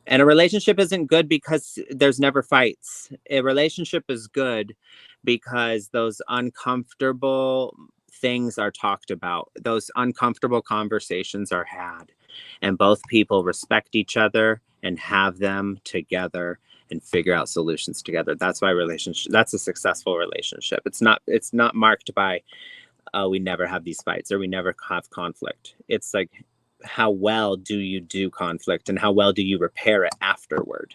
a relationship isn't good because there's never fights. A relationship is good because those uncomfortable things are talked about. Those uncomfortable conversations are had, and both people respect each other and have them together and figure out solutions together. That's why that's a successful relationship. It's not marked by we never have these fights or we never have conflict. It's like, how well do you do conflict, and how well do you repair it afterward?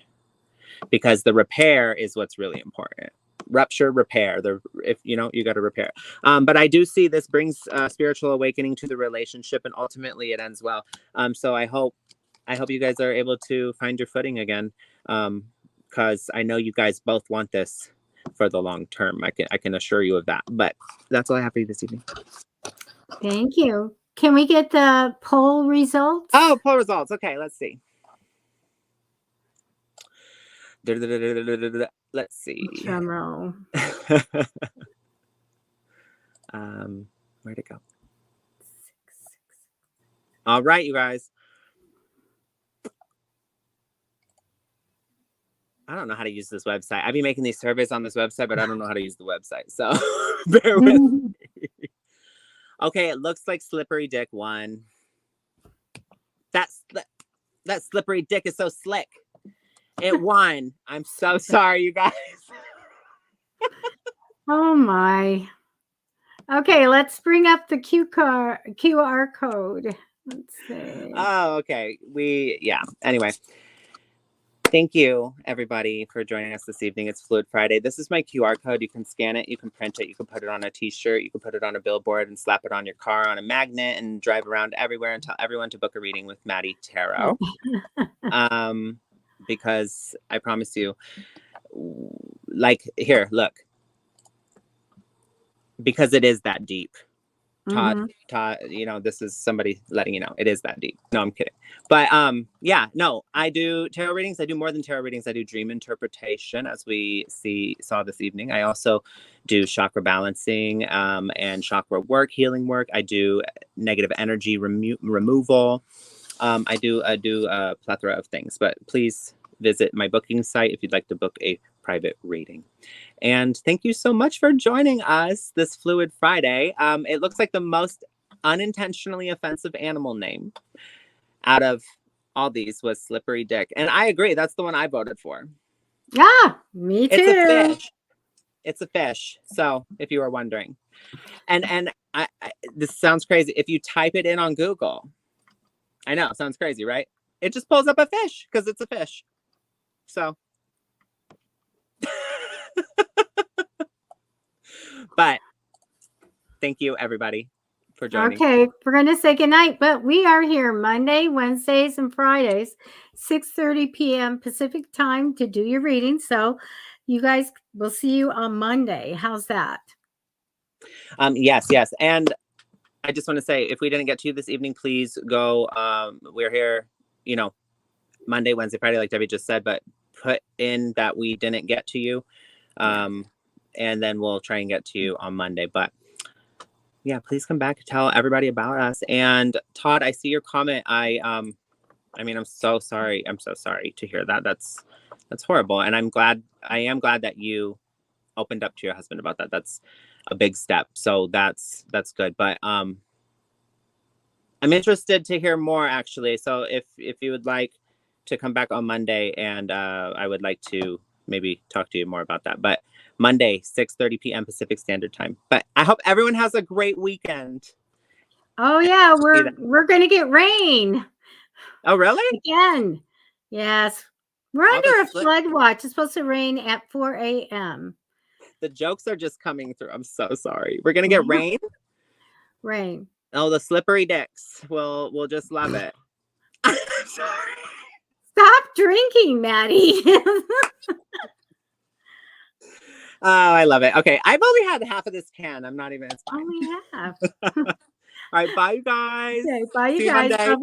Because the repair is what's really important. Rupture, repair. If you know, you got to repair. But I do see this brings spiritual awakening to the relationship, and ultimately it ends well. So I hope you guys are able to find your footing again, because I know you guys both want this for the long term. I can assure you of that. But that's all I have for you this evening. Thank you. Can we get the poll results? Oh, poll results. Okay, let's see. Let's see. Drum roll. Where'd it go? All right, you guys. I don't know how to use this website. I've been making these surveys on this website, but I don't know how to use the website. So bear with me. Okay, it looks like Slippery Dick won. That Slippery Dick is so slick. It won. I'm so sorry, you guys. Oh my. Okay, let's bring up the QR code. Let's see. Oh, okay. Anyway. Thank you, everybody, for joining us this evening. It's Fluid Friday. This is my QR code. You can scan it, you can print it, you can put it on a t-shirt, you can put it on a billboard and slap it on your car on a magnet and drive around everywhere and tell everyone to book a reading with Matty Tarot. Because I promise you, like, here, look. Because it is that deep. Todd, you know, this is somebody letting you know it is that deep. No, I'm kidding. But no, I do tarot readings. I do more than tarot readings. I do dream interpretation, as we saw this evening. I also do chakra balancing and chakra work, healing work. I do negative energy removal. I do a plethora of things. But please visit my booking site if you'd like to book a private reading. And thank you so much for joining us this Fluid Friday. It looks like the most unintentionally offensive animal name out of all these was Slippery Dick. And I agree. That's the one I voted for. Ah, me too. It's a fish. It's a fish. So if you were wondering. And I this sounds crazy. If you type it in on Google, I know, it sounds crazy, right? It just pulls up a fish because it's a fish. So. But thank you, everybody, for joining. Okay, we're going to say goodnight, but we are here Monday, Wednesdays, and Fridays, 6:30 p.m. Pacific time to do your reading. So you guys, we'll see you on Monday. How's that? Yes. And I just want to say, if we didn't get to you this evening, please go. We're here, you know, Monday, Wednesday, Friday, like Debbie just said, but put in that we didn't get to you. And then we'll try and get to you on Monday. But yeah, please come back and tell everybody about us. And Todd, I see your comment. I mean, I'm so sorry. I'm so sorry to hear that. That's horrible. And I am glad that you opened up to your husband about that. That's a big step. So that's good. But I'm interested to hear more, actually. So if you would like to come back on Monday, and I would like to maybe talk to you more about that. But Monday, 6:30 p.m. Pacific Standard Time. But I hope everyone has a great weekend. Oh yeah, we're gonna get rain. Oh, really? Again. Yes. We're All under a the flood watch. It's supposed to rain at 4 a.m. The jokes are just coming through. I'm so sorry. We're gonna get rain. Rain. Oh, the slippery dicks. We'll just love it. Sorry. Stop drinking, Matty. Oh, I love it. Okay, I've only had half of this can. I'm not even. It's fine. Oh, we have. All right, bye, you guys. Okay, bye, you See you guys. Monday.